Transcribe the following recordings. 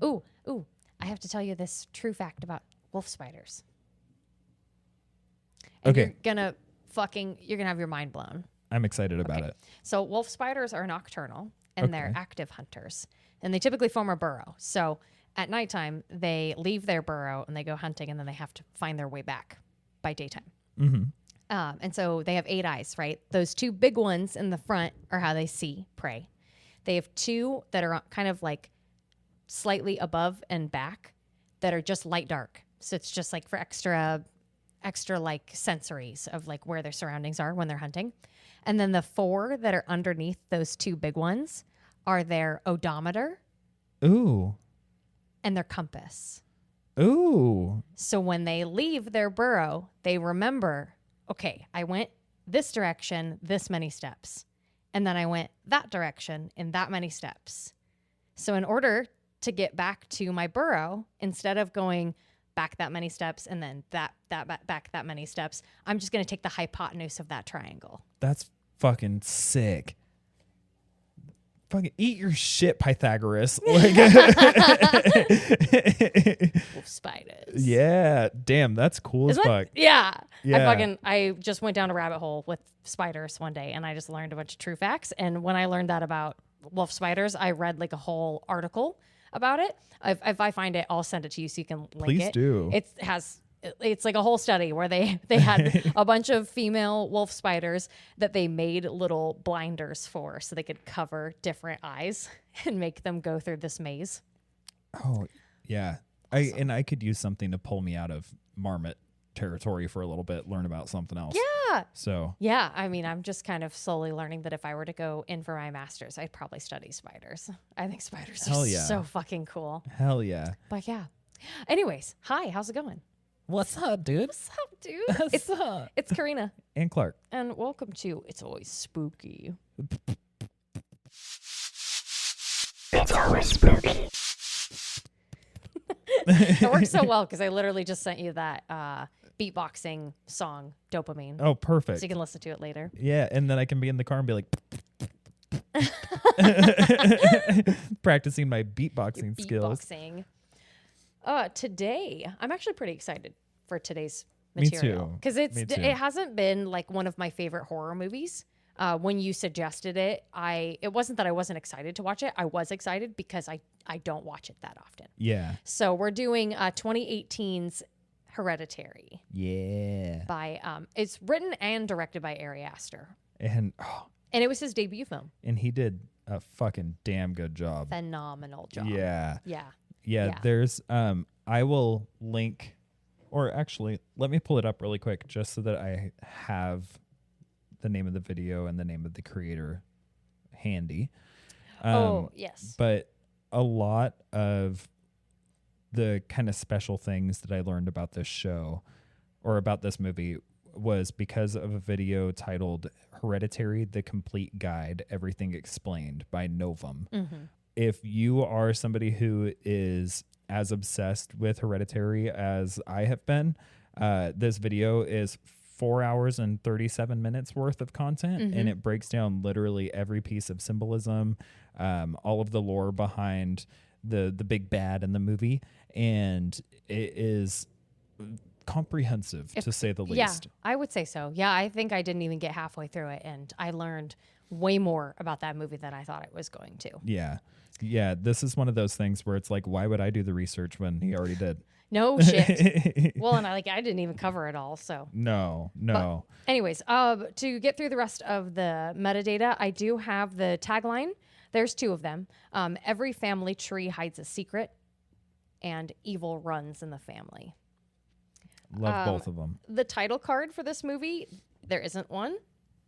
Ooh, I have to tell you this true fact about wolf spiders. And Okay. you're gonna have your mind blown. I'm excited about it. So wolf spiders are nocturnal and they're active hunters, and they typically form a burrow. So at nighttime, they leave their burrow and they go hunting, and then they have to find their way back by daytime. Mm-hmm. And so they have 8 eyes, right? Those 2 big ones in the front are how they see prey. They have 2 that are kind of like slightly above and back that are just light dark. So it's just like for extra like sensories of like where their surroundings are when they're hunting. And then the 4 that are underneath those 2 big ones are their odometer. Ooh. And their compass. Ooh. So when they leave their burrow, they remember, okay, I went this direction, this many steps. And then I went that direction in that many steps. So in order to get back to my burrow, instead of going back that many steps and then back that many steps, I'm just going to take the hypotenuse of that triangle. That's fucking sick. Fucking eat your shit, Pythagoras. Like, wolf spiders. Yeah, damn, that's cool as fuck. Yeah. Yeah. I just went down a rabbit hole with spiders one day, and I just learned a bunch of true facts. And when I learned that about wolf spiders, I read like a whole article about it. If I find it, I'll send it to you so you can link Please it. do. It's like a whole study where they had a bunch of female wolf spiders that they made little blinders for so they could cover different eyes and make them go through this maze. Oh, yeah. Awesome. I could use something to pull me out of marmot territory for a little bit, learn about something else. Yeah. So. Yeah, I mean, I'm just kind of slowly learning that if I were to go in for my master's, I'd probably study spiders. I think spiders are so fucking cool. Hell yeah. But yeah. Anyways, hi, how's it going? What's up, dude? What's up, dude? It's Karina. And Clark. And welcome to It's Always Spooky. It's always spooky. It works so well because I literally just sent you that beatboxing song, Dopamine. Oh, perfect. So you can listen to it later. Yeah, and then I can be in the car and be like practicing my beatboxing skills. Beatboxing. Today, I'm actually pretty excited for today's Me material. too. Because Me too. it hasn't been like one of my favorite horror movies. When you suggested it, it wasn't that I wasn't excited to watch it. I was excited because I don't watch it that often. Yeah. So we're doing 2018's Hereditary. Yeah. By it's written and directed by Ari Aster. And it was his debut film. and he did a fucking damn good job. Phenomenal job. Yeah. Yeah. Yeah, there's I will link, or actually let me pull it up really quick just so that I have the name of the video and the name of the creator handy. Yes. But a lot of the kind of special things that I learned about this show or about this movie was because of a video titled Hereditary, The Complete Guide, Everything Explained by Novum. Mm-hmm. If you are somebody who is as obsessed with Hereditary as I have been, this video is 4 hours and 37 minutes worth of content, and it breaks down literally every piece of symbolism, all of the lore behind the big bad in the movie, and it is comprehensive, to say the least. Yeah, I would say so. Yeah, I think I didn't even get halfway through it, and I learned way more about that movie than I thought I was going to. Yeah. Yeah, this is one of those things where it's like, why would I do the research when he already did? No shit. Well, and I didn't even cover it all, so. No. But anyways, to get through the rest of the metadata, I do have the tagline. There's 2 of them. Every family tree hides a secret, and evil runs in the family. Love both of them. The title card for this movie, there isn't one.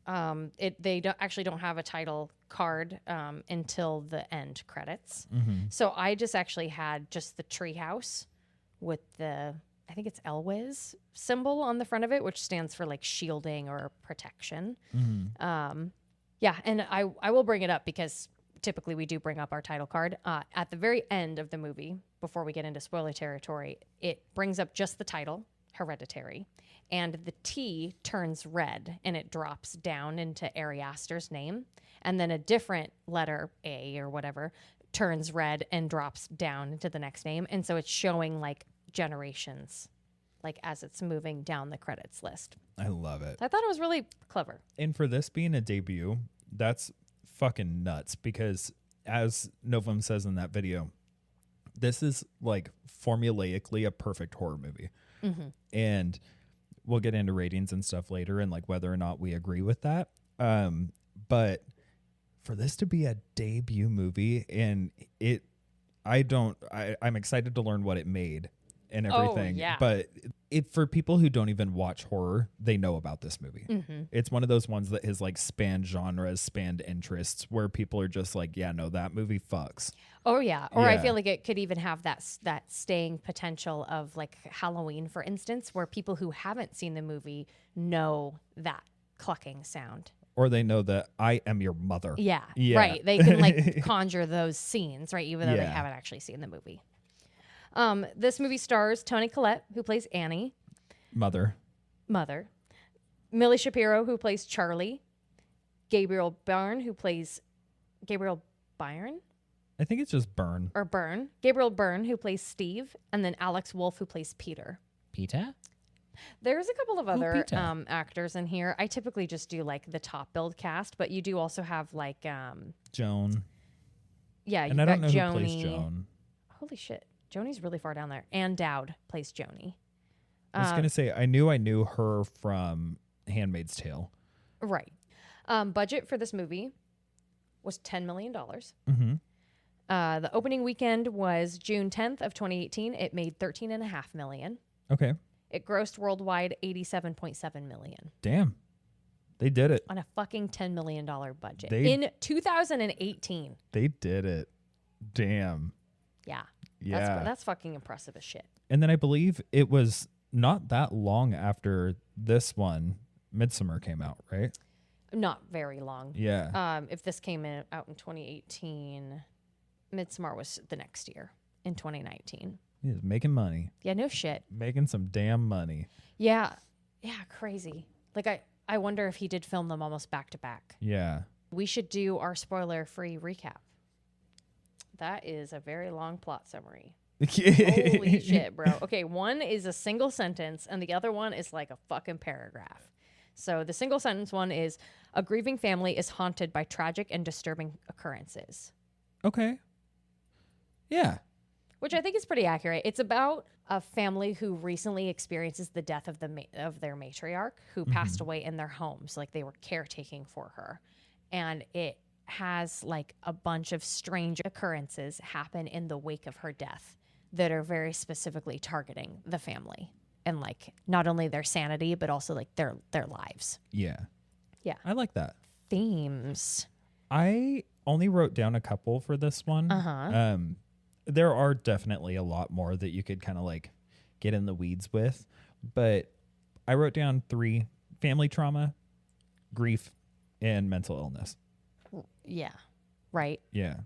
They don't have a title card until the end credits. So I just actually had just the treehouse with the, I think it's Elwes symbol on the front of it, which stands for like shielding or protection. Yeah, and I will bring it up because typically we do bring up our title card. At the very end of the movie, before we get into spoiler territory, it brings up just the title, Hereditary, and the T turns red and it drops down into Ari Aster's name, and then a different letter, A or whatever, turns red and drops down into the next name. And so it's showing like generations, like as it's moving down the credits list. I love it. So I thought it was really clever. And for this being a debut, that's fucking nuts because as Novum says in that video, this is like formulaically a perfect horror movie. Mm-hmm. And we'll get into ratings and stuff later and like whether or not we agree with that. But for this to be a debut movie and I'm excited to learn what it made and everything. Oh, yeah. But for people who don't even watch horror, they know about this movie. Mm-hmm. It's one of those ones that has like spanned genres, spanned interests where people are just like, yeah, no, that movie fucks. Oh yeah. Or I Yeah. feel like it could even have that staying potential of like Halloween, for instance, where people who haven't seen the movie know that clucking sound. Or they know that I am your mother. Yeah. Yeah. Right. They can like conjure those scenes, right? Even though they Yeah. haven't actually seen the movie. This movie stars Toni Collette, who plays Annie, Mother. Millie Shapiro, who plays Charlie, Gabriel Byrne, who plays Gabriel Byrne. I think it's just Burn. Or Byrne. Gabriel Byrne, who plays Steve, and then Alex Wolff, who plays Peter. Peter? There's a couple of other Peter. actors in here. I typically just do like the top billed cast, but you do also have like Joan. yeah, And you've I don't got know Joni. who plays Joan. Holy shit. Joni's really far down there. Ann Dowd plays Joni. I was going to say, I knew her from Handmaid's Tale. Right. Budget for this movie was $10 million. Mm-hmm. The opening weekend was June 10th of 2018. It made $13.5 million. Okay. It grossed worldwide $87.7 million. Damn. They did it. On a fucking $10 million budget. They- in 2018. They did it. Damn. Yeah. Yeah. That's fucking impressive as shit. And then I believe it was not that long after this one, Midsummer came out, right? Not very long. Yeah. If this came out in 2018, Midsommar was the next year in 2019. He's making money. Yeah, no shit. Making some damn money. Yeah. Yeah, crazy. Like I wonder if he did film them almost back to back. Yeah. We should do our spoiler-free recap. That is a very long plot summary. Holy shit, bro. Okay, one is a single sentence and the other one is like a fucking paragraph. So the single sentence one is, a grieving family is haunted by tragic and disturbing occurrences. Okay. Yeah. Which I think is pretty accurate. It's about a family who recently experiences the death of their matriarch who passed away in their homes. Like they were caretaking for her. And it has like a bunch of strange occurrences happen in the wake of her death that are very specifically targeting the family and like not only their sanity, but also like their lives. Yeah. Yeah. I like that. Themes. I only wrote down a couple for this one. Uh-huh. There are definitely a lot more that you could kind of like get in the weeds with, but I wrote down 3: family trauma, grief, and mental illness. Yeah. Right. Yeah.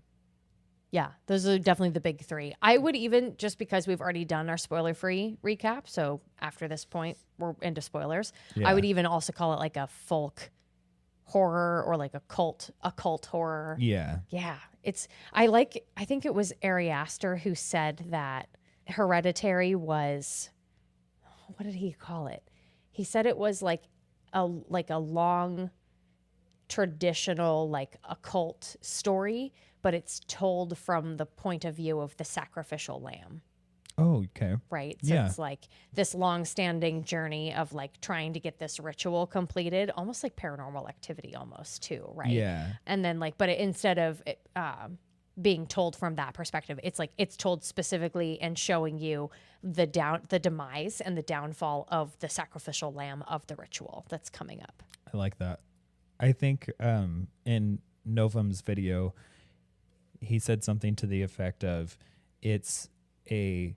Yeah, those are definitely the big 3. I would even, just because we've already done our spoiler-free recap, so after this point, we're into spoilers, Yeah. I would even also call it like a folk horror or like a cult horror. Yeah. Yeah, I think it was Ari Aster who said that Hereditary was, what did he call it? He said it was like a long traditional like occult story, but it's told from the point of view of the sacrificial lamb. Oh, okay. Right. So Yeah. it's like this long-standing journey of like trying to get this ritual completed, almost like Paranormal Activity almost too, right? Yeah. And then like, but instead of it, being told from that perspective, it's like it's told specifically and showing you the demise and the downfall of the sacrificial lamb of the ritual that's coming up. I like that. I think in Novum's video, he said something to the effect of it's a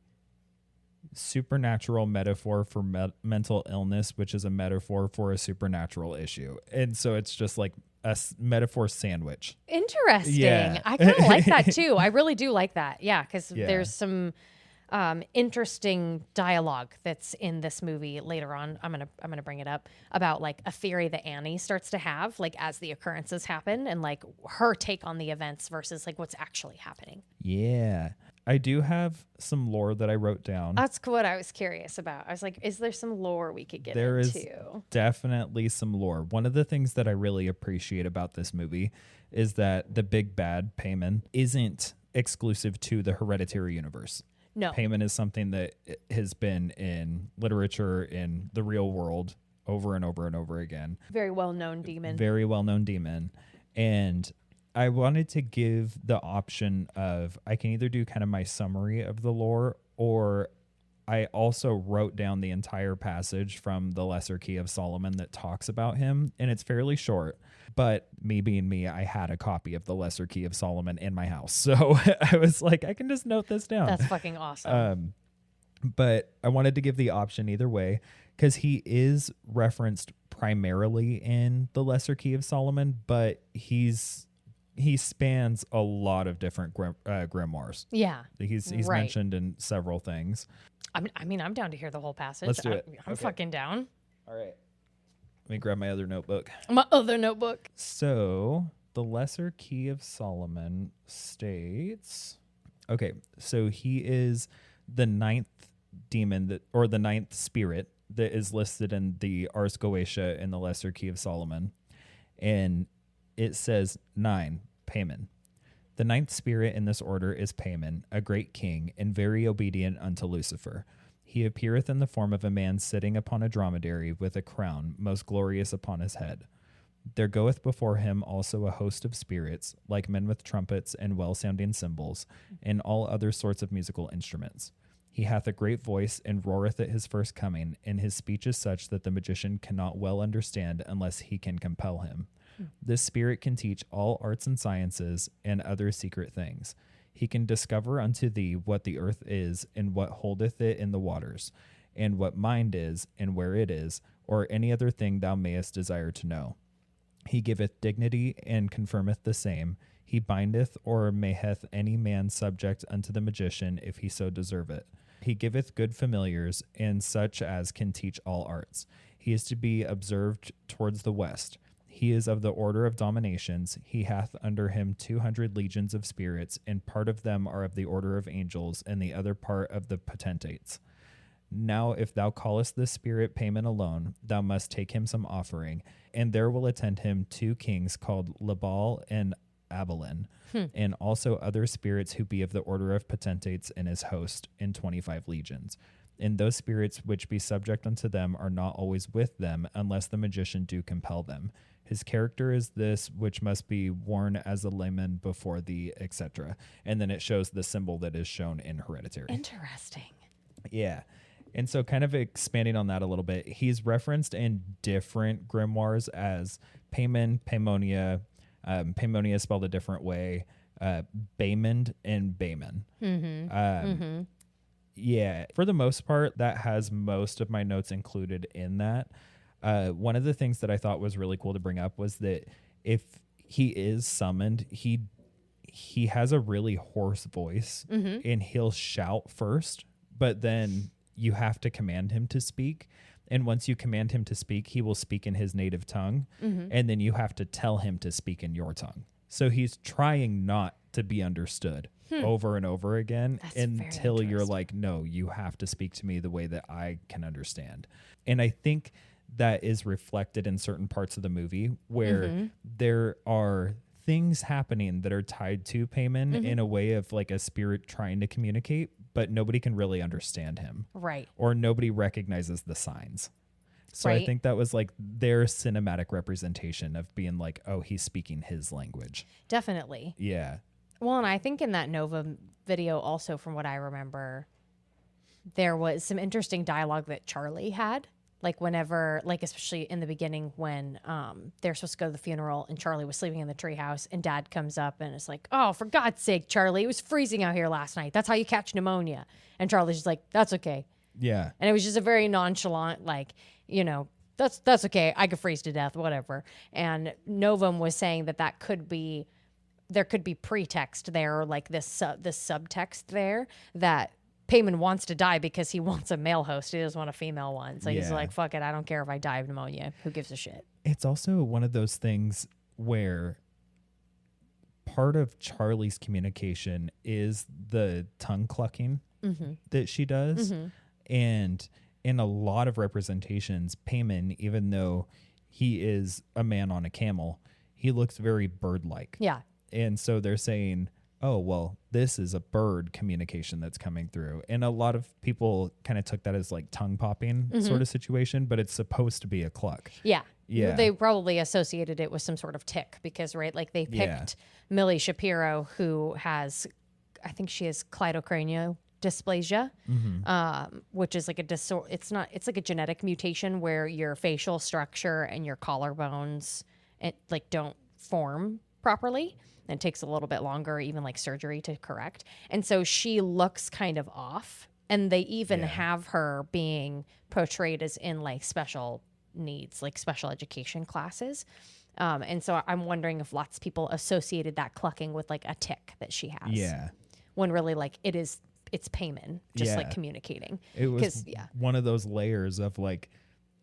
supernatural metaphor for mental illness, which is a metaphor for a supernatural issue. And so it's just like a metaphor sandwich. Interesting. Yeah. I kind of like that too. I really do like that. Yeah, because Yeah. there's some interesting dialogue that's in this movie later on. I'm gonna bring it up about like a theory that Annie starts to have like as the occurrences happen, and like her take on the events versus like what's actually happening. Yeah. I do have some lore that I wrote down. That's what I was curious about. I was like, is there some lore we could get There into? is definitely some lore. One of the things that I really appreciate about this movie is that the big bad Payman isn't exclusive to the Hereditary universe. No. Payman is something that has been in literature, in the real world, over and over and over again. Very well-known demon. Very well-known demon. And I wanted to give the option of I can either do kind of my summary of the lore, or I also wrote down the entire passage from the Lesser Key of Solomon that talks about him, and it's fairly short. But me being me, I had a copy of the Lesser Key of Solomon in my house. So I was like, I can just note this down. That's fucking awesome. But I wanted to give the option either way, because he is referenced primarily in the Lesser Key of Solomon, but he spans a lot of different grimoires. Yeah. He's right. mentioned in several things. I mean, I'm down to hear the whole passage. Let's do it. I'm Okay. fucking down. All right. Let me grab my other notebook. My other notebook. So the Lesser Key of Solomon states, okay, so he is the ninth demon or the ninth spirit that is listed in the Ars Goetia in the Lesser Key of Solomon. And it says 9, Payman. The ninth spirit in this order is Payman, a great king, and very obedient unto Lucifer. He appeareth in the form of a man sitting upon a dromedary with a crown most glorious upon his head. There goeth before him also a host of spirits, like men with trumpets and well-sounding cymbals, and all other sorts of musical instruments. He hath a great voice, and roareth at his first coming, and his speech is such that the magician cannot well understand unless he can compel him. This spirit can teach all arts and sciences, and other secret things. He can discover unto thee what the earth is, and what holdeth it in the waters, and what mind is, and where it is, or any other thing thou mayest desire to know. He giveth dignity, and confirmeth the same. He bindeth or maketh any man subject unto the magician, if he so deserve it. He giveth good familiars, and such as can teach all arts. He is to be observed towards the west. He is of the order of dominations. He hath under him 200 legions of spirits, and part of them are of the order of angels, and the other part of the potentates. Now, if thou callest this spirit Payman alone, thou must take him some offering, and there will attend him 2 kings called Labal and Abalin, and also other spirits who be of the order of potentates in his host, in 25 legions. And those spirits which be subject unto them are not always with them, unless the magician do compel them. His character is this, which must be worn as a layman before thee, etc. And then it shows the symbol that is shown in Hereditary. Interesting. Yeah. And so kind of expanding on that a little bit, he's referenced in different grimoires as Payman, Paymonia. Paymonia is spelled a different way. Baymond and Bayman. Yeah. For the most part, that has most of my notes included in that. One of the things that I thought was really cool to bring up was that if he is summoned, he has a really hoarse voice, and he'll shout first, but then you have to command him to speak. And once you command him to speak, he will speak in his native tongue. And then you have to tell him to speak in your tongue. So he's trying not to be understood over and over again. That's until very you're like, no, you have to speak to me the way that I can understand. And I think that is reflected in certain parts of the movie where there are things happening that are tied to Payman in a way of like a spirit trying to communicate, but nobody can really understand him. Right. Or nobody recognizes the signs. So I think that was like their cinematic representation of being like, oh, he's speaking his language. Definitely. Yeah. Well, and I think in that Novum video also, from what I remember, there was some interesting dialogue that Charlie had. Like whenever, like especially in the beginning when they're supposed to go to the funeral and Charlie was sleeping in the treehouse and Dad comes up and it's like, oh, for God's sake, Charlie, it was freezing out here last night. That's how you catch pneumonia. And Charlie's just like, that's okay. Yeah. And it was just a very nonchalant, like, you know, that's okay. I could freeze to death, whatever. And Novum was saying that could be, there could be pretext there, or like this subtext there that Payman wants to die because he wants a male host. He doesn't want a female one. So he's Yeah. like, fuck it. I don't care if I die of pneumonia. Who gives a shit? It's also one of those things where part of Charlie's communication is the tongue clucking that she does. And in a lot of representations, Payman, even though he is a man on a camel, he looks very bird-like. Yeah. And so they're saying, oh, well, this is a bird communication that's coming through. And a lot of people kind of took that as like tongue popping sort of situation, but it's supposed to be a cluck. Yeah. Yeah. They probably associated it with some sort of tick because, right, like they picked Millie Shapiro, who has, I think she has cleidocranial dysplasia, which is like it's like a genetic mutation where your facial structure and your collarbones don't form properly. And it takes a little bit longer, even like surgery to correct. And so she looks kind of off. And they even have her being portrayed as in like special needs, like special education classes. And so I'm wondering if lots of people associated that clucking with like a tick that she has. Yeah. When really like it's Payman just like communicating. It was one of those layers of like,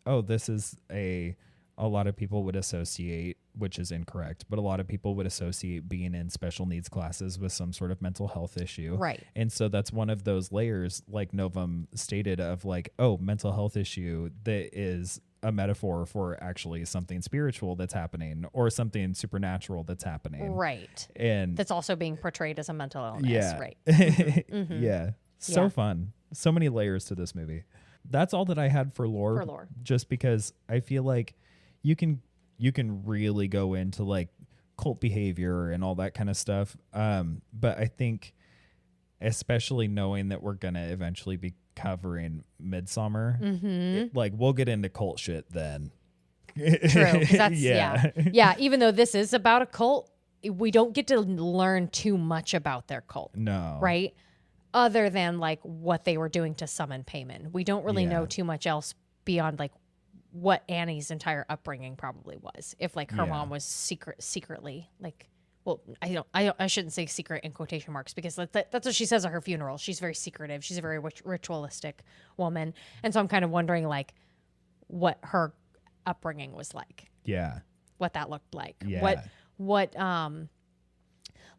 oh, this is a lot of people would associate, which is incorrect, but a lot of people would associate being in special needs classes with some sort of mental health issue. Right. And so that's one of those layers, like Novum stated, of like, oh, mental health issue that is a metaphor for actually something spiritual that's happening or something supernatural that's happening. Right. And that's also being portrayed as a mental illness. Yeah. Right. Yeah. So Yeah. fun. So many layers to this movie. That's all that I had for lore. Just because I feel like you can really go into like cult behavior and all that kind of stuff. But I think especially knowing that we're going to eventually be covering Midsummer, like we'll get into cult shit then. True. 'Cause that's, yeah. Even though this is about a cult, we don't get to learn too much about their cult. No. Right? Other than like what they were doing to summon Payman. We don't really know too much else beyond like what Annie's entire upbringing probably was. If like her mom was secretly like, well, I shouldn't say secret in quotation marks because that's what she says at her funeral. She's very secretive. She's a very ritualistic woman. And so I'm kind of wondering like what her upbringing was like. Yeah. What that looked like. Yeah. What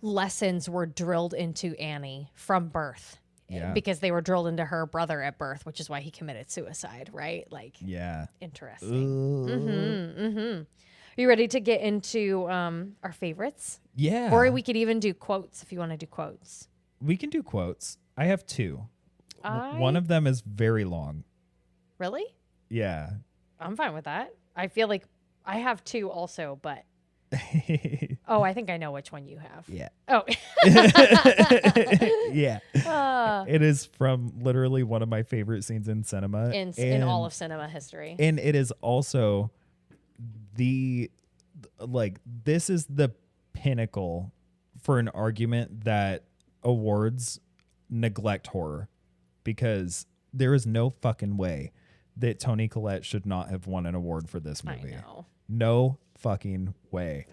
lessons were drilled into Annie from birth. Yeah. Because they were drilled into her brother at birth, which is why he committed suicide, right? Like, interesting. Are you ready to get into our favorites? Yeah. Or we could even do quotes if you want to do quotes. We can do quotes. I have two. One of them is very long. Really? Yeah. I'm fine with that. I feel like I have two also, but oh, I think I know which one you have. Yeah. Oh. Yeah. It is from literally one of my favorite scenes in cinema. In all of cinema history. And it is also this is the pinnacle for an argument that awards neglect horror, because there is no fucking way that Toni Collette should not have won an award for this movie. I know. No fucking way.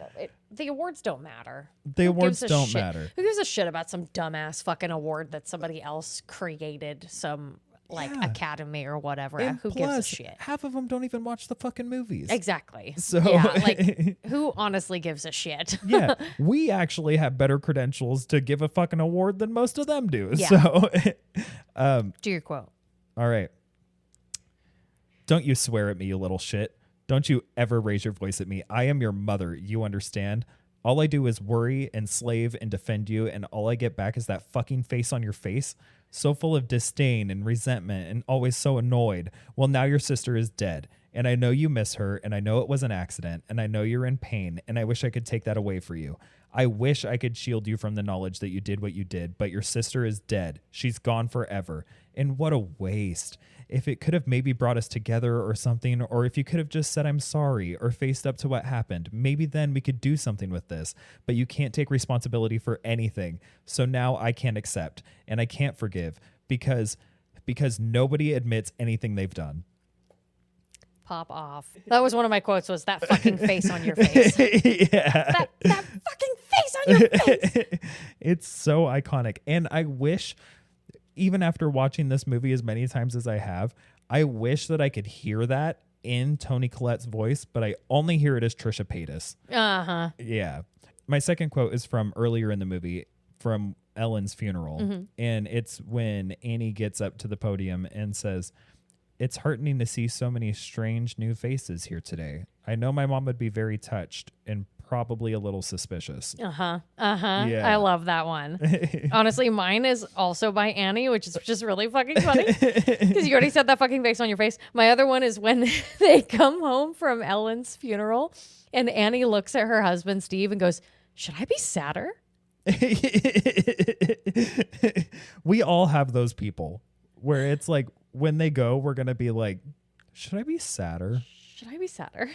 The awards don't matter. The awards don't matter. Who gives a shit about some dumbass fucking award that somebody else created, some academy or whatever? And who plus, gives a shit? half of them don't even watch the fucking movies. Exactly. So like who honestly gives a shit? Yeah, we actually have better credentials to give a fucking award than most of them do. Yeah. So Do your quote. All right. Don't you swear at me, you little shit. Don't you ever raise your voice at me. I am your mother, you understand? All I do is worry and slave and defend you, and all I get back is that fucking face on your face, so full of disdain and resentment and always so annoyed. Well, now your sister is dead, and I know you miss her, and I know it was an accident, and I know you're in pain, and I wish I could take that away for you. I wish I could shield you from the knowledge that you did what you did, but your sister is dead. She's gone forever. And what a waste. If it could have maybe brought us together or something, or if you could have just said I'm sorry or faced up to what happened, maybe then we could do something with this. But you can't take responsibility for anything. So now I can't accept and I can't forgive because nobody admits anything they've done. Pop off. That was one of my quotes, was that fucking face on your face. Yeah. That fucking face on your face. It's so iconic. And I wish even after watching this movie as many times as I have, I wish that I could hear that in Toni Collette's voice, but I only hear it as Trisha Paytas. Uh-huh. Yeah. My second quote is from earlier in the movie, from Ellen's funeral. And it's when Annie gets up to the podium and says, "It's heartening to see so many strange new faces here today. I know my mom would be very touched and probably a little suspicious." Yeah. Yeah. I love that one. Honestly, mine is also by Annie, which is just really fucking funny because you already said that fucking face on your face. My other one is when they come home from Ellen's funeral and Annie looks at her husband, Steve, and goes, "Should I be sadder?" We all have those people where it's like, when they go, we're going to be like, should I be sadder? Should I be sadder?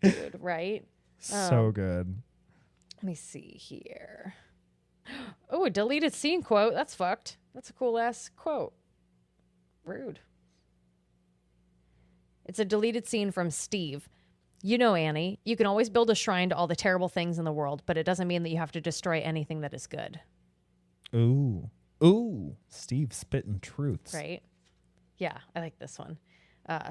Dude, right? So good. Let me see here. Oh, a deleted scene quote. That's fucked. That's a cool ass quote. Rude. It's a deleted scene from Steve. "You know, Annie, you can always build a shrine to all the terrible things in the world, but it doesn't mean that you have to destroy anything that is good." Ooh. Steve spitting truths. Right? Yeah, I like this one.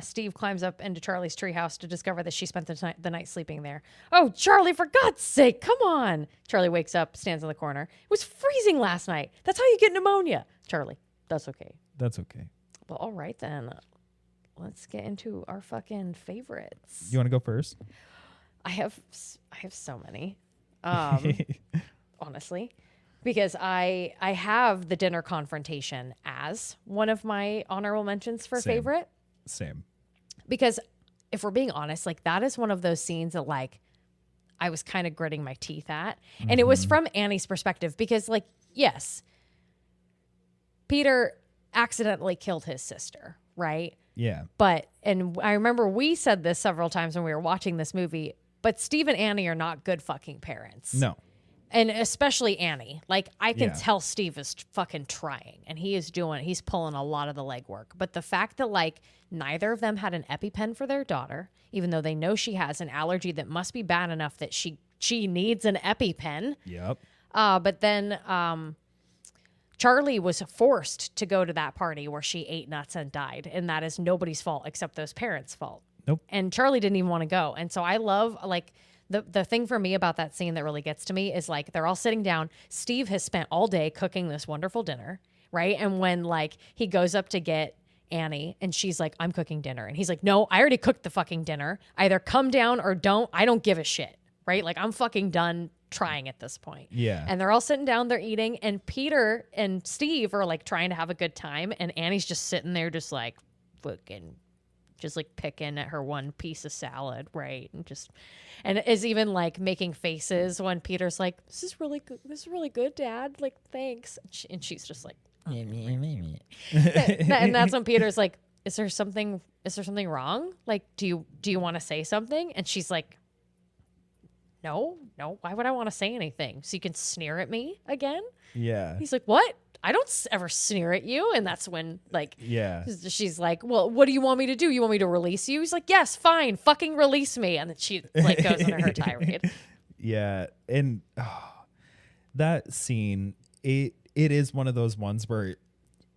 Steve climbs up into Charlie's treehouse to discover that she spent the night sleeping there. "Oh, Charlie, for God's sake, come on." Charlie wakes up, stands in the corner. "It was freezing last night. That's how you get pneumonia." Charlie, "That's okay." That's okay. Well, all right then. Let's get into our fucking favorites. You want to go first? I have so many, honestly, because I have the dinner confrontation as one of my honorable mentions for Same. favorite. Same. Because if we're being honest, like that is one of those scenes that like I was kind of gritting my teeth at. And it was from Annie's perspective because like, yes, Peter accidentally killed his sister, right? Yeah. But, and I remember we said this several times when we were watching this movie, but Steve and Annie are not good fucking parents. No. And especially Annie. Like, I can Yeah. tell Steve is fucking trying and he's pulling a lot of the legwork. But the fact that, like, neither of them had an EpiPen for their daughter, even though they know she has an allergy that must be bad enough that she needs an EpiPen. Yep. But then Charlie was forced to go to that party where she ate nuts and died. And that is nobody's fault except those parents' fault. Nope. And Charlie didn't even want to go. And so I love, like, the thing for me about that scene that really gets to me is, like, they're all sitting down. Steve has spent all day cooking this wonderful dinner, right? And when, like, he goes up to get Annie and she's like, "I'm cooking dinner." And he's like, "No, I already cooked the fucking dinner. Either come down or don't. I don't give a shit," right? Like, I'm fucking done trying at this point. Yeah. And they're all sitting down, they're eating, and Peter and Steve are, like, trying to have a good time. And Annie's just sitting there just, like, fucking just, like, picking at her one piece of salad, right? And is even, like, making faces when Peter's like, "This is really good. This is really good, Dad. Like, thanks." And she's just like, and that's when Peter's like, is there something wrong? Like, do you want to say something? And she's like, no. Why would I want to say anything? So you can sneer at me again? Yeah. He's like, "What? I don't ever sneer at you." And that's when, like, Yeah. she's like, "Well, what do you want me to do? You want me to release you?" He's like, "Yes, fine, fucking release me." And then she, like, goes into her tirade. Yeah. And that scene, it is one of those ones where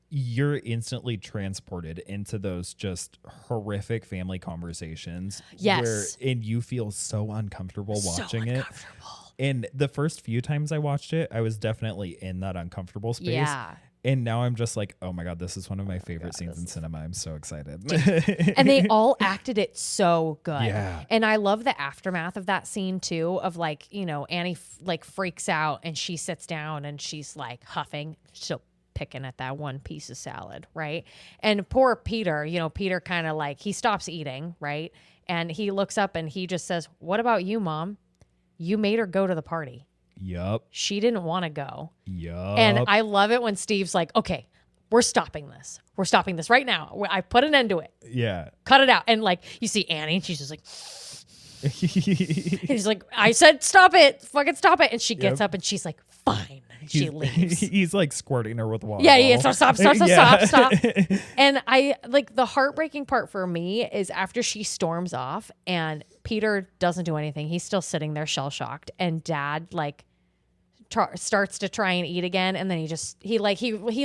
you're instantly transported into those just horrific family conversations. Yes. And you feel so uncomfortable watching so it. uncomfortable. And the first few times I watched it, I was definitely in that uncomfortable space. Yeah. And now I'm just like, oh my God, this is one of my favorite scenes in cinema. I'm so excited. And they all acted it so good. Yeah. And I love the aftermath of that scene too, of, like, you know, Annie like freaks out and she sits down and she's like huffing, still picking at that one piece of salad, right? And poor Peter, you know, Peter kind of, like, he stops eating, right? And he looks up and he just says, "What about you, Mom? You made her go to the party. Yup. She didn't want to go." Yup. And I love it when Steve's like, "Okay, we're stopping this. We're stopping this right now. I put an end to it. Yeah. Cut it out." And, like, you see Annie and she's just like, and he's like, "I said stop it. Fucking stop it." And she gets up and she's like, "Fine." And she leaves. He's like squirting her with water. Yeah. Stop. Yeah. Stop. And I, like, the heartbreaking part for me is after she storms off and Peter doesn't do anything. He's still sitting there shell shocked. And Dad, like, starts to try and eat again, and then he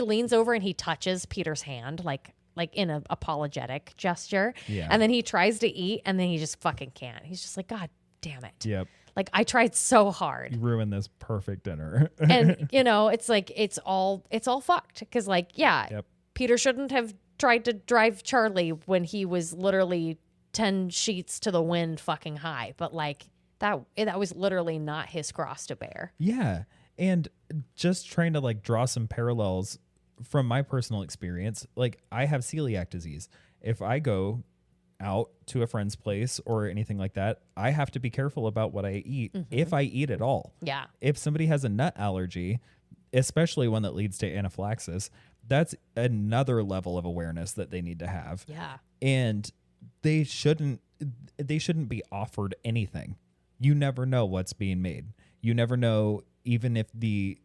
leans over and he touches Peter's hand like in an apologetic gesture. Yeah. And then he tries to eat, and then he just fucking can't. He's just like, God damn it. Yep. Like, I tried so hard. You ruined this perfect dinner. And it's like it's all fucked because Yep. Peter shouldn't have tried to drive Charlie when he was literally 10 sheets to the wind fucking high, but like that was literally not his cross to bear. Yeah. And just trying to like draw some parallels from my personal experience, like I have celiac disease. If I go out to a friend's place or anything like that, I have to be careful about what I eat, if I eat at all. Yeah. If somebody has a nut allergy, especially one that leads to anaphylaxis, that's another level of awareness that they need to have. Yeah. And they shouldn't be offered anything. You never know what's being made. You never know, even if the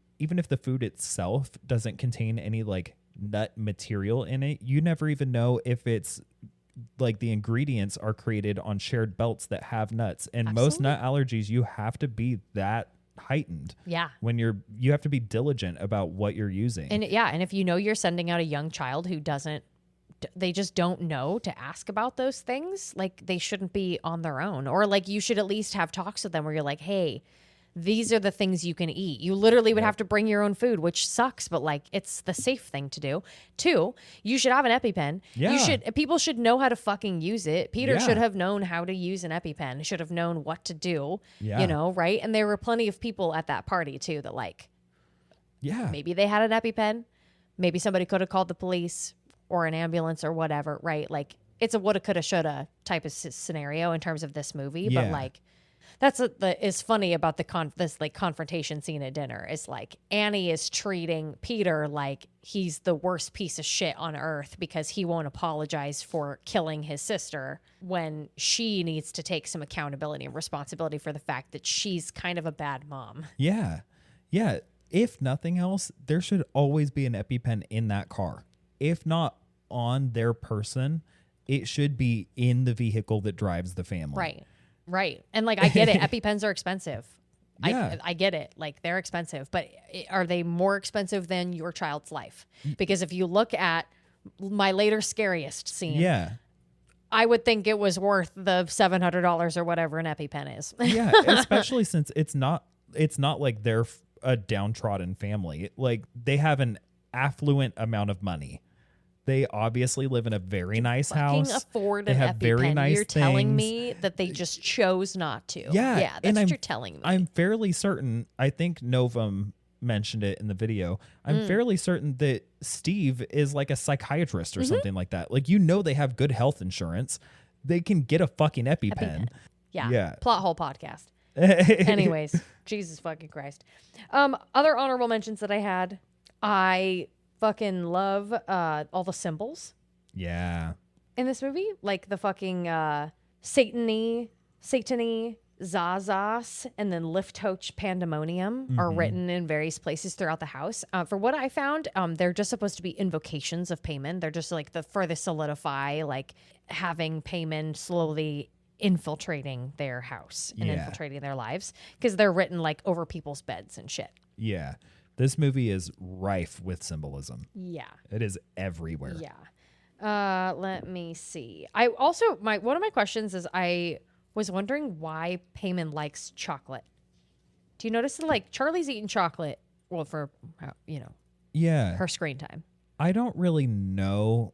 food itself doesn't contain any like nut material in it, you never even know if it's like the ingredients are created on shared belts that have nuts. And most nut allergies, you have to be that heightened. Yeah. When you have to be diligent about what you're using. And and if you know you're sending out a young child who they just don't know to ask about those things, like they shouldn't be on their own. Or like you should at least have talks with them where you're like, hey, these are the things you can eat. You literally would have to bring your own food, which sucks, but like it's the safe thing to do. 2, you should have an EpiPen. Yeah. People should know how to fucking use it. Peter Yeah. should have known how to use an EpiPen. Should have known what to do. Yeah. Right? And there were plenty of people at that party too that like Yeah. maybe they had an EpiPen. Maybe somebody could have called the police or an ambulance or whatever, right? Like it's a woulda, coulda, shoulda type of scenario in terms of this movie. But like that's is funny about this like confrontation scene at dinner is like Annie is treating Peter like he's the worst piece of shit on earth because he won't apologize for killing his sister when she needs to take some accountability and responsibility for the fact that she's kind of a bad mom. Yeah. Yeah. If nothing else, there should always be an EpiPen in that car. If not on their person, it should be in the vehicle that drives the family. Right. And like, I get it. EpiPens are expensive. Yeah. I get it. Like they're expensive, but are they more expensive than your child's life? Because if you look at my later scariest scene, Yeah. I would think it was worth the $700 or whatever an EpiPen is. Yeah. Especially since it's not like they're a downtrodden family. Like they have an affluent amount of money. They obviously live in a very nice house. Afford they an have EpiPen. very nice You're telling things. me that they just chose not to. Yeah, That's what you're telling me. I'm fairly certain. I think Novum mentioned it in the video. I'm fairly certain that Steve is like a psychiatrist or something like that. Like they have good health insurance. They can get a fucking EpiPen. Yeah. Plot hole podcast. Anyways, Jesus fucking Christ. Other honorable mentions that I had. I fucking love all the symbols Yeah. in this movie, like the fucking Satany, Zazas, and then Liftoch Pandemonium are written in various places throughout the house. For what I found, they're just supposed to be invocations of Payman. They're just like the furthest solidify, like having Payman slowly infiltrating their house and infiltrating their lives because they're written like over people's beds and shit. Yeah. This movie is rife with symbolism. Yeah. It is everywhere. Yeah. Let me see. I also one of my questions is I was wondering why Payman likes chocolate. Do you notice that like Charlie's eating chocolate for Yeah. her screen time? I don't really know.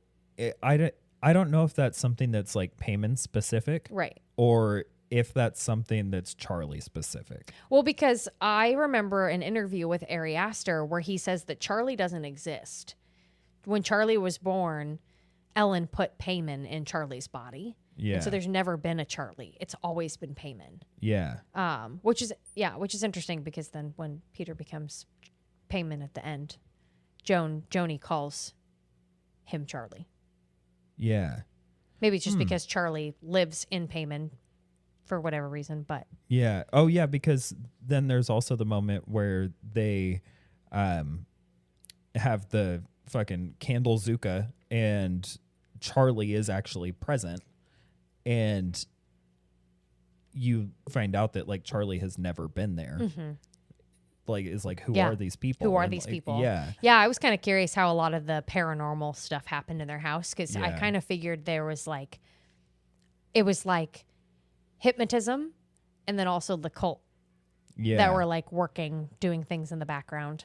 I don't know if that's something that's like Payman specific. Right. Or if that's something that's Charlie specific. Well, because I remember an interview with Ari Aster where he says that Charlie doesn't exist. When Charlie was born, Ellen put Payman in Charlie's body. Yeah. And so there's never been a Charlie. It's always been Payman. Yeah. Which is interesting because then when Peter becomes Payman at the end, Joni calls him Charlie. Yeah. Maybe it's just because Charlie lives in Payman for whatever reason, but yeah. Oh yeah, because then there's also the moment where they have the fucking candle Zuka and Charlie is actually present and you find out that like Charlie has never been there. like is like, who Yeah. are these people? Who are And, these like, people? Yeah. Yeah, I was kind of curious how a lot of the paranormal stuff happened in their house because I Yeah. kind of figured there was like, it was like hypnotism and then also the cult Yeah. that were like working, doing things in the background.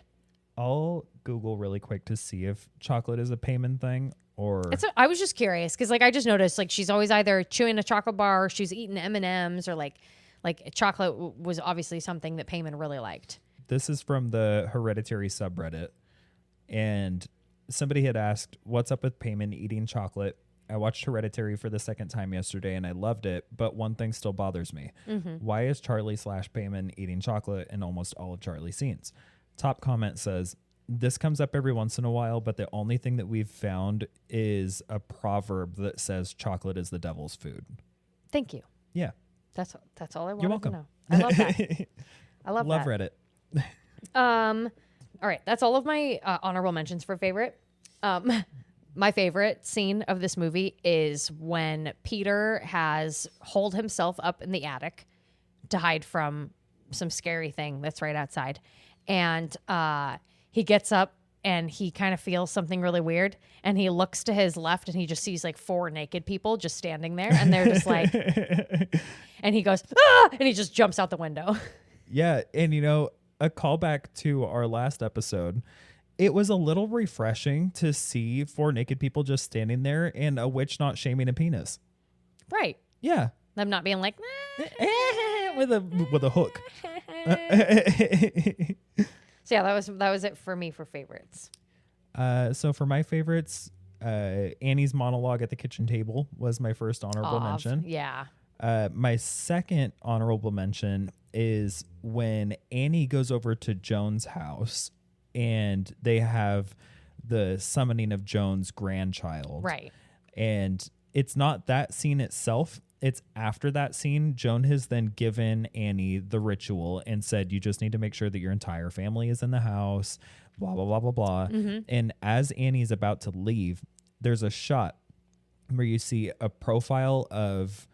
I'll Google really quick to see if chocolate is a payment thing or. I was just curious because like I just noticed like she's always either chewing a chocolate bar or she's eating M&Ms or like chocolate was obviously something that Payman really liked. This is from the Hereditary subreddit. And somebody had asked, what's up with Payman eating chocolate? I watched Hereditary for the second time yesterday and I loved it, but one thing still bothers me. Why is Charlie/Payman eating chocolate in almost all of Charlie's scenes? Top comment says, this comes up every once in a while, but the only thing that we've found is a proverb that says chocolate is the devil's food. Thank you. Yeah. That's all I wanted You're welcome. to know. I love that. I love that. Reddit. All right, that's all of my honorable mentions for favorite. My favorite scene of this movie is when Peter has holed himself up in the attic to hide from some scary thing that's right outside. And he gets up and he kind of feels something really weird. And he looks to his left and he just sees like 4 naked people just standing there. And they're just like, and he goes, ah! And he just jumps out the window. Yeah. And, you know, a callback to our last episode, it was a little refreshing to see 4 naked people just standing there and a witch not shaming a penis. Right. Yeah. Them not being like, with a hook. So yeah, that was it for me for favorites. So for my favorites, Annie's monologue at the kitchen table was my first honorable mention. Yeah. My second honorable mention is when Annie goes over to Joan's house and they have the summoning of Joan's grandchild. Right. And it's not that scene itself. It's after that scene. Joan has then given Annie the ritual and said, you just need to make sure that your entire family is in the house, blah, blah, blah, blah, blah. And as Annie's about to leave, there's a shot where you see a profile of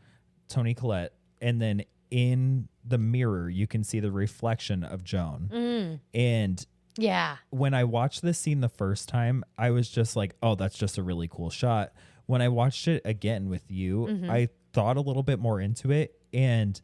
Toni Collette, and then in the mirror, you can see the reflection of Joan. And yeah, when I watched this scene the first time, I was just like, oh, that's just a really cool shot. When I watched it again with you, I thought a little bit more into it. And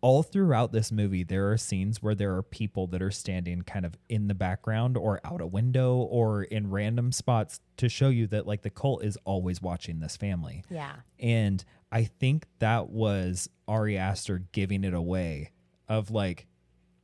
all throughout this movie, there are scenes where there are people that are standing kind of in the background or out a window or in random spots to show you that like the cult is always watching this family. Yeah. And I think that was Ari Aster giving it away of like,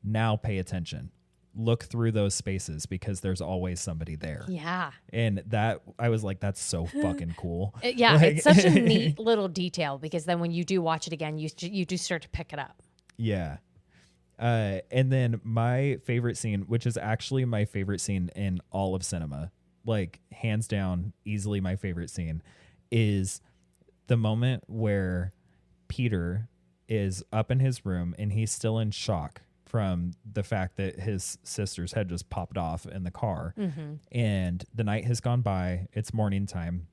now pay attention. Look through those spaces because there's always somebody there. Yeah. And that I was like, that's so fucking cool. Yeah, Like, it's such a neat little detail because then when you do watch it again, you do start to pick it up. Yeah. And then my favorite scene, which is actually my favorite scene in all of cinema, like hands down, easily my favorite scene, is the moment where Peter is up in his room and he's still in shock from the fact that his sister's head just popped off in the car. And the night has gone by. It's morning time.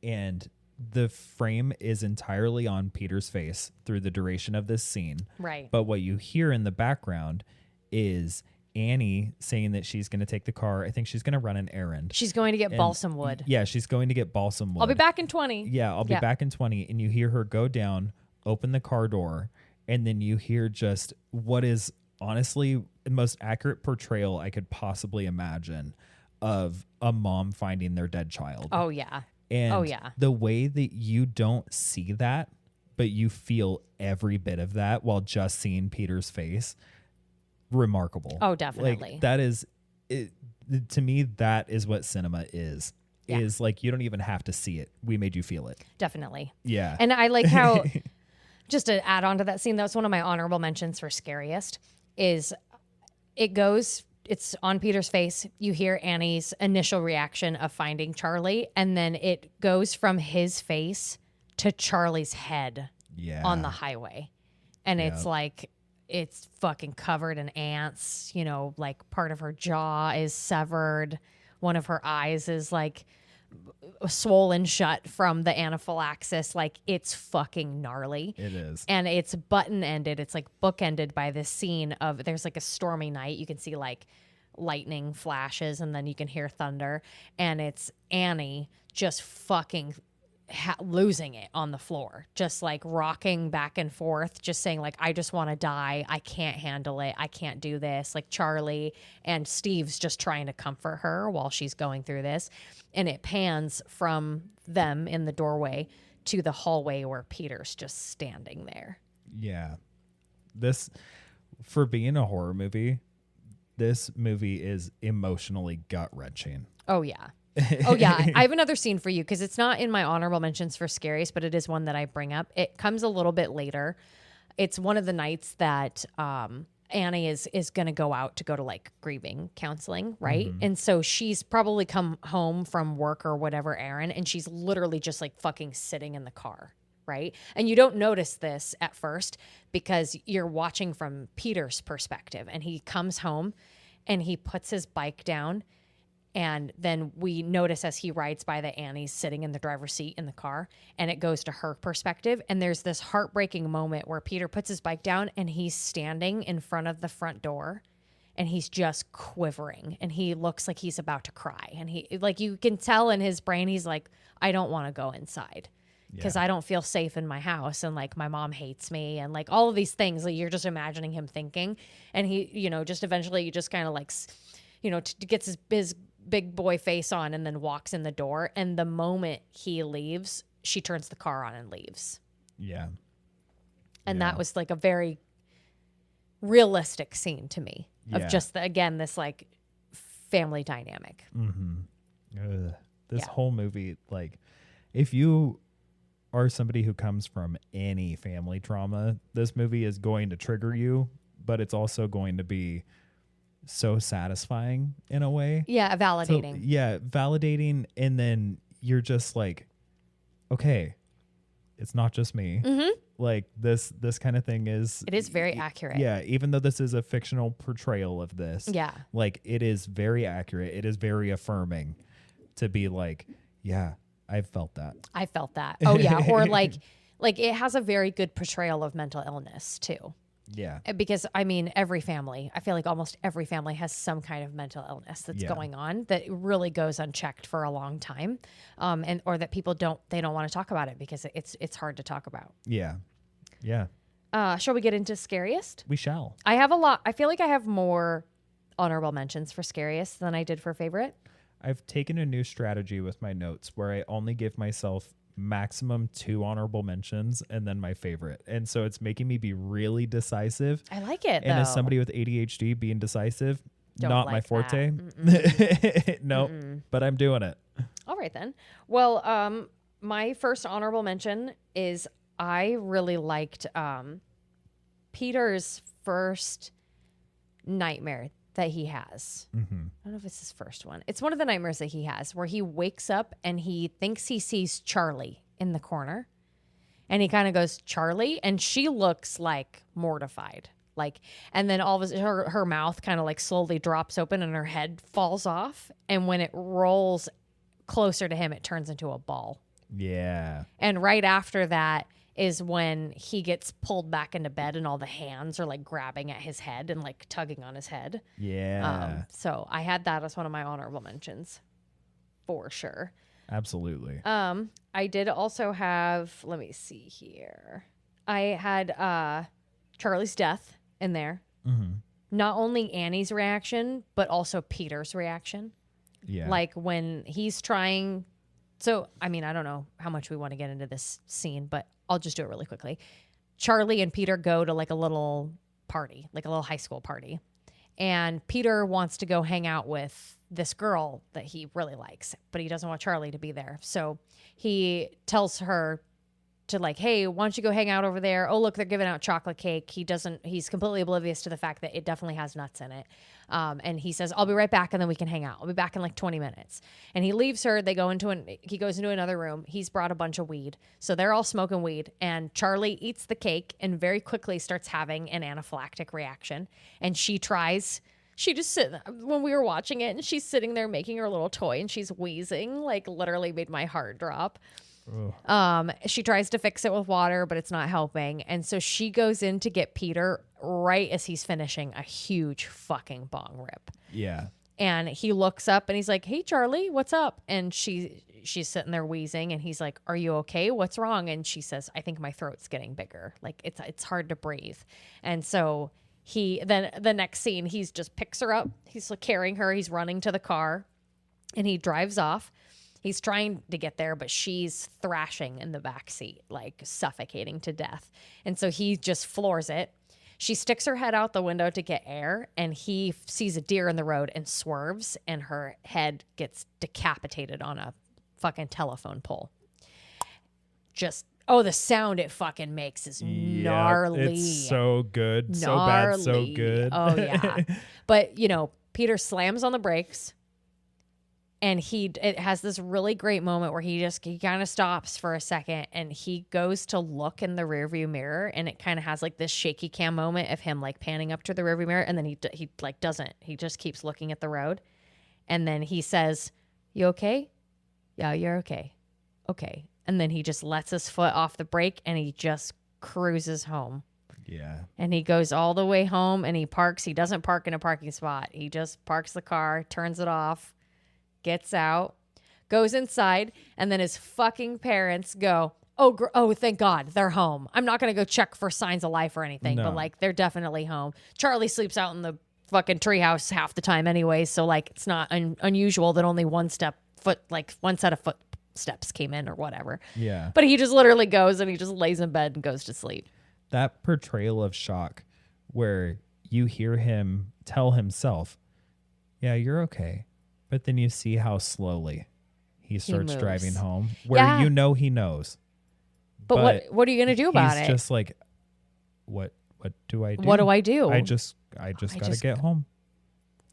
And the frame is entirely on Peter's face through the duration of this scene. Right. But what you hear in the background is Annie saying that she's going to take the car. I think she's going to run an errand. She's going to get balsam wood. Yeah, she's going to get balsam wood. I'll be back in 20. Yeah, I'll be back in 20. And you hear her go down, open the car door, and then you hear just what is honestly the most accurate portrayal I could possibly imagine of a mom finding their dead child. Oh, yeah. And the way that you don't see that, but you feel every bit of that while just seeing Peter's face, remarkable. Oh, definitely. Like, that is, to me, that is what cinema is. Yeah. Is like, you don't even have to see it. We made you feel it. Definitely. Yeah. And I like how, just to add on to that scene, that's one of my honorable mentions for scariest, is it's on Peter's face. You hear Annie's initial reaction of finding Charlie, and then it goes from his face to Charlie's head on the highway. And it's like, it's fucking covered in ants, you know, like part of her jaw is severed. One of her eyes is like swollen shut from the anaphylaxis. Like, it's fucking gnarly. It is. And it's button ended. It's like bookended by this scene of there's like a stormy night. You can see like lightning flashes and then you can hear thunder. And it's Annie just fucking losing it on the floor, just like rocking back and forth, just saying like, I just want to die. I can't handle it. I can't do this. Like Charlie and Steve's just trying to comfort her while she's going through this. And it pans from them in the doorway to the hallway where Peter's just standing there. Yeah. This, for being a horror movie, this movie is emotionally gut-wrenching. Oh, yeah. Oh, yeah. I have another scene for you because it's not in my honorable mentions for scariest, but it is one that I bring up. It comes a little bit later. It's one of the nights that Annie is going to go out to go to like grieving counseling, right? Mm-hmm. And so she's probably come home from work or whatever errand, and she's literally just like fucking sitting in the car, right? And you don't notice this at first because you're watching from Peter's perspective, and he comes home and he puts his bike down. And then we notice as he rides by that Annie's sitting in the driver's seat in the car, and it goes to her perspective. And there's this heartbreaking moment where Peter puts his bike down and he's standing in front of the front door and he's just quivering and he looks like he's about to cry. And he, like, you can tell in his brain, he's like, I don't want to go inside because I don't feel safe in my house. And like, my mom hates me and like all of these things that you're just imagining him thinking. And he, you know, just eventually he just kind of like, you know, gets his big boy face on and then walks in the door. And the moment he leaves, she turns the car on and leaves. Yeah. And that was like a very realistic scene to me of just, again, this like family dynamic. Mm-hmm. This whole movie, like, if you are somebody who comes from any family trauma, this movie is going to trigger you, but it's also going to be so satisfying in a way. Yeah, validating. So, validating. And then you're just like, okay, it's not just me. Mm-hmm. Like this kind of thing is... It is very accurate. Yeah, even though this is a fictional portrayal of this. Yeah. Like, it is very accurate. It is very affirming to be like, yeah, I've felt that. I felt that. Oh, yeah. Or like it has a very good portrayal of mental illness, too. Yeah. Because, I mean, every family, I feel like almost every family has some kind of mental illness that's going on that really goes unchecked for a long time. And or that people don't want to talk about it because it's hard to talk about. Yeah. Yeah. Shall we get into scariest? We shall. I have a lot. I feel like I have more honorable mentions for scariest than I did for favorite. I've taken a new strategy with my notes where I only give myself maximum 2 honorable mentions and then my favorite. And so it's making me be really decisive. I like it, And though. as somebody with ADHD, being decisive, Don't not like my forte. Nope. But I'm doing it. All right, then. Well, my first honorable mention is I really liked Peter's first nightmare that he has. Mm-hmm. I don't know if it's his first one. It's one of the nightmares that he has where he wakes up and he thinks he sees Charlie in the corner. And he kind of goes, Charlie? And she looks like mortified. Like, and then all of a sudden her mouth kind of like slowly drops open and her head falls off. And when it rolls closer to him, it turns into a ball. Yeah. And right after that is when he gets pulled back into bed and all the hands are like grabbing at his head and like tugging on his head. Yeah. So I had that as one of my honorable mentions for sure. Absolutely. I did also have, let me see here. I had Charlie's death in there. Mm-hmm. Not only Annie's reaction, but also Peter's reaction. Yeah. Like when he's trying. So, I mean, I don't know how much we want to get into this scene, but I'll just do it really quickly. Charlie and Peter go to like a little party, like a little high school party. And Peter wants to go hang out with this girl that he really likes, but he doesn't want Charlie to be there. So he tells her to like, hey, why don't you go hang out over there? Oh, look, they're giving out chocolate cake. He's completely oblivious to the fact that it definitely has nuts in it. And he says, I'll be right back and then we can hang out. I'll be back in like 20 minutes. And he leaves her. He goes into another room. He's brought a bunch of weed. So they're all smoking weed. And Charlie eats the cake and very quickly starts having an anaphylactic reaction. And she tries She just when we were watching it, and she's sitting there making her little toy, and she's wheezing, like literally made my heart drop. She tries to fix it with water, but it's not helping. And so she goes in to get Peter right as he's finishing a huge fucking bong rip. Yeah. And he looks up and he's like, "Hey, Charlie, what's up?" And she's sitting there wheezing, and he's like, "Are you okay? What's wrong?" And she says, "I think my throat's getting bigger. Like it's hard to breathe." And so then the next scene, he's just picks her up. He's like carrying her. He's running to the car, and he drives off. He's trying to get there, but she's thrashing in the back seat, like suffocating to death. And so he just floors it. She sticks her head out the window to get air, and he sees a deer in the road and swerves, and her head gets decapitated on a fucking telephone pole. Just, the sound it fucking makes is gnarly. It's so good. Gnarly. So bad, so good. Oh, yeah. But, Peter slams on the brakes. And it has this really great moment where he kind of stops for a second, and he goes to look in the rearview mirror, and it kind of has like this shaky cam moment of him like panning up to the rearview mirror, and then he like doesn't. He just keeps looking at the road, and then he says, "You okay? Yeah, you're okay. Okay." And then he just lets his foot off the brake, and he just cruises home. Yeah. And he goes all the way home, and he parks. He doesn't park in a parking spot. He just parks the car, turns it off, gets out, goes inside, and then his fucking parents go, oh, thank God, they're home. I'm not going to go check for signs of life or anything, but like they're definitely home. Charlie sleeps out in the fucking treehouse half the time anyway, so like it's not unusual that only one set of footsteps came in or whatever. Yeah. But he just literally goes and he just lays in bed and goes to sleep. That portrayal of shock where you hear him tell himself, "Yeah, you're okay." But then you see how slowly he starts driving home, where he knows. But what are you going to do about it? He's just like, what do I do? What do I do? I just got to get home.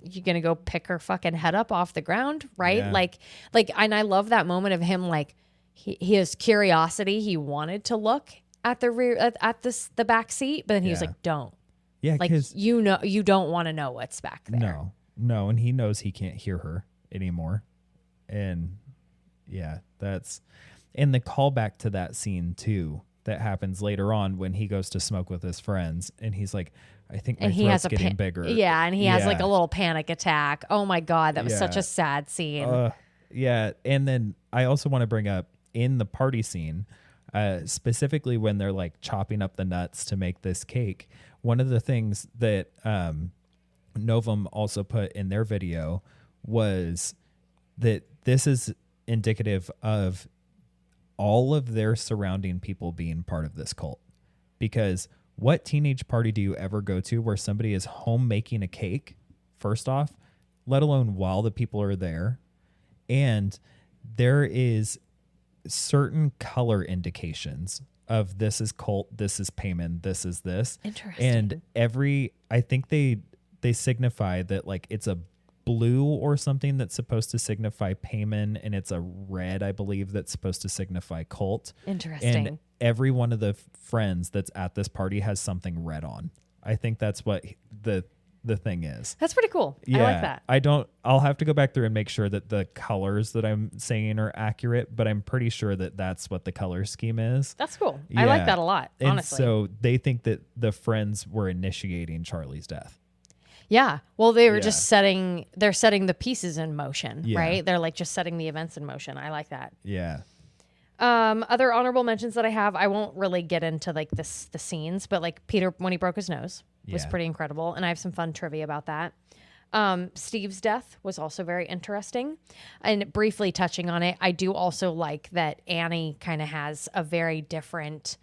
You're going to go pick her fucking head up off the ground, right? Yeah. Like, and I love that moment of him, like, his curiosity. He wanted to look at the back seat, but then he was like, don't. Yeah, like, you don't want to know what's back there. No, and he knows he can't hear her anymore. And yeah, and the callback to that scene too, that happens later on when he goes to smoke with his friends, and he's like, "I think my throat's getting bigger." Yeah, and he has like a little panic attack. Oh my God, that was such a sad scene. Yeah, and then I also want to bring up in the party scene, specifically when they're like chopping up the nuts to make this cake, one of the things that Novum also put in their video was that this is indicative of all of their surrounding people being part of this cult. Because what teenage party do you ever go to where somebody is home making a cake, first off, let alone while the people are there? And there is certain color indications of this is cult, this is payment, this is this. Interesting. And I think they signify that like it's a blue or something that's supposed to signify payment, and it's a red, I believe, that's supposed to signify cult. Interesting. And every one of the friends that's at this party has something red on. I think that's what the thing is. That's pretty cool. Yeah, I like that. I'll have to go back through and make sure that the colors that I'm saying are accurate, but I'm pretty sure that that's what the color scheme is. That's cool. Yeah. I like that a lot, honestly. And so they think that the friends were initiating Charlie's death. Yeah. Well, they were just setting the pieces in motion, Yeah. right? They're like just setting the events in motion. I like that. Yeah. Other honorable mentions that I have, I won't really get into like the scenes, but like Peter, when he broke his nose, was pretty incredible. And I have some fun trivia about that. Steve's death was also very interesting. And briefly touching on it, I do also like that Annie kind of has a very different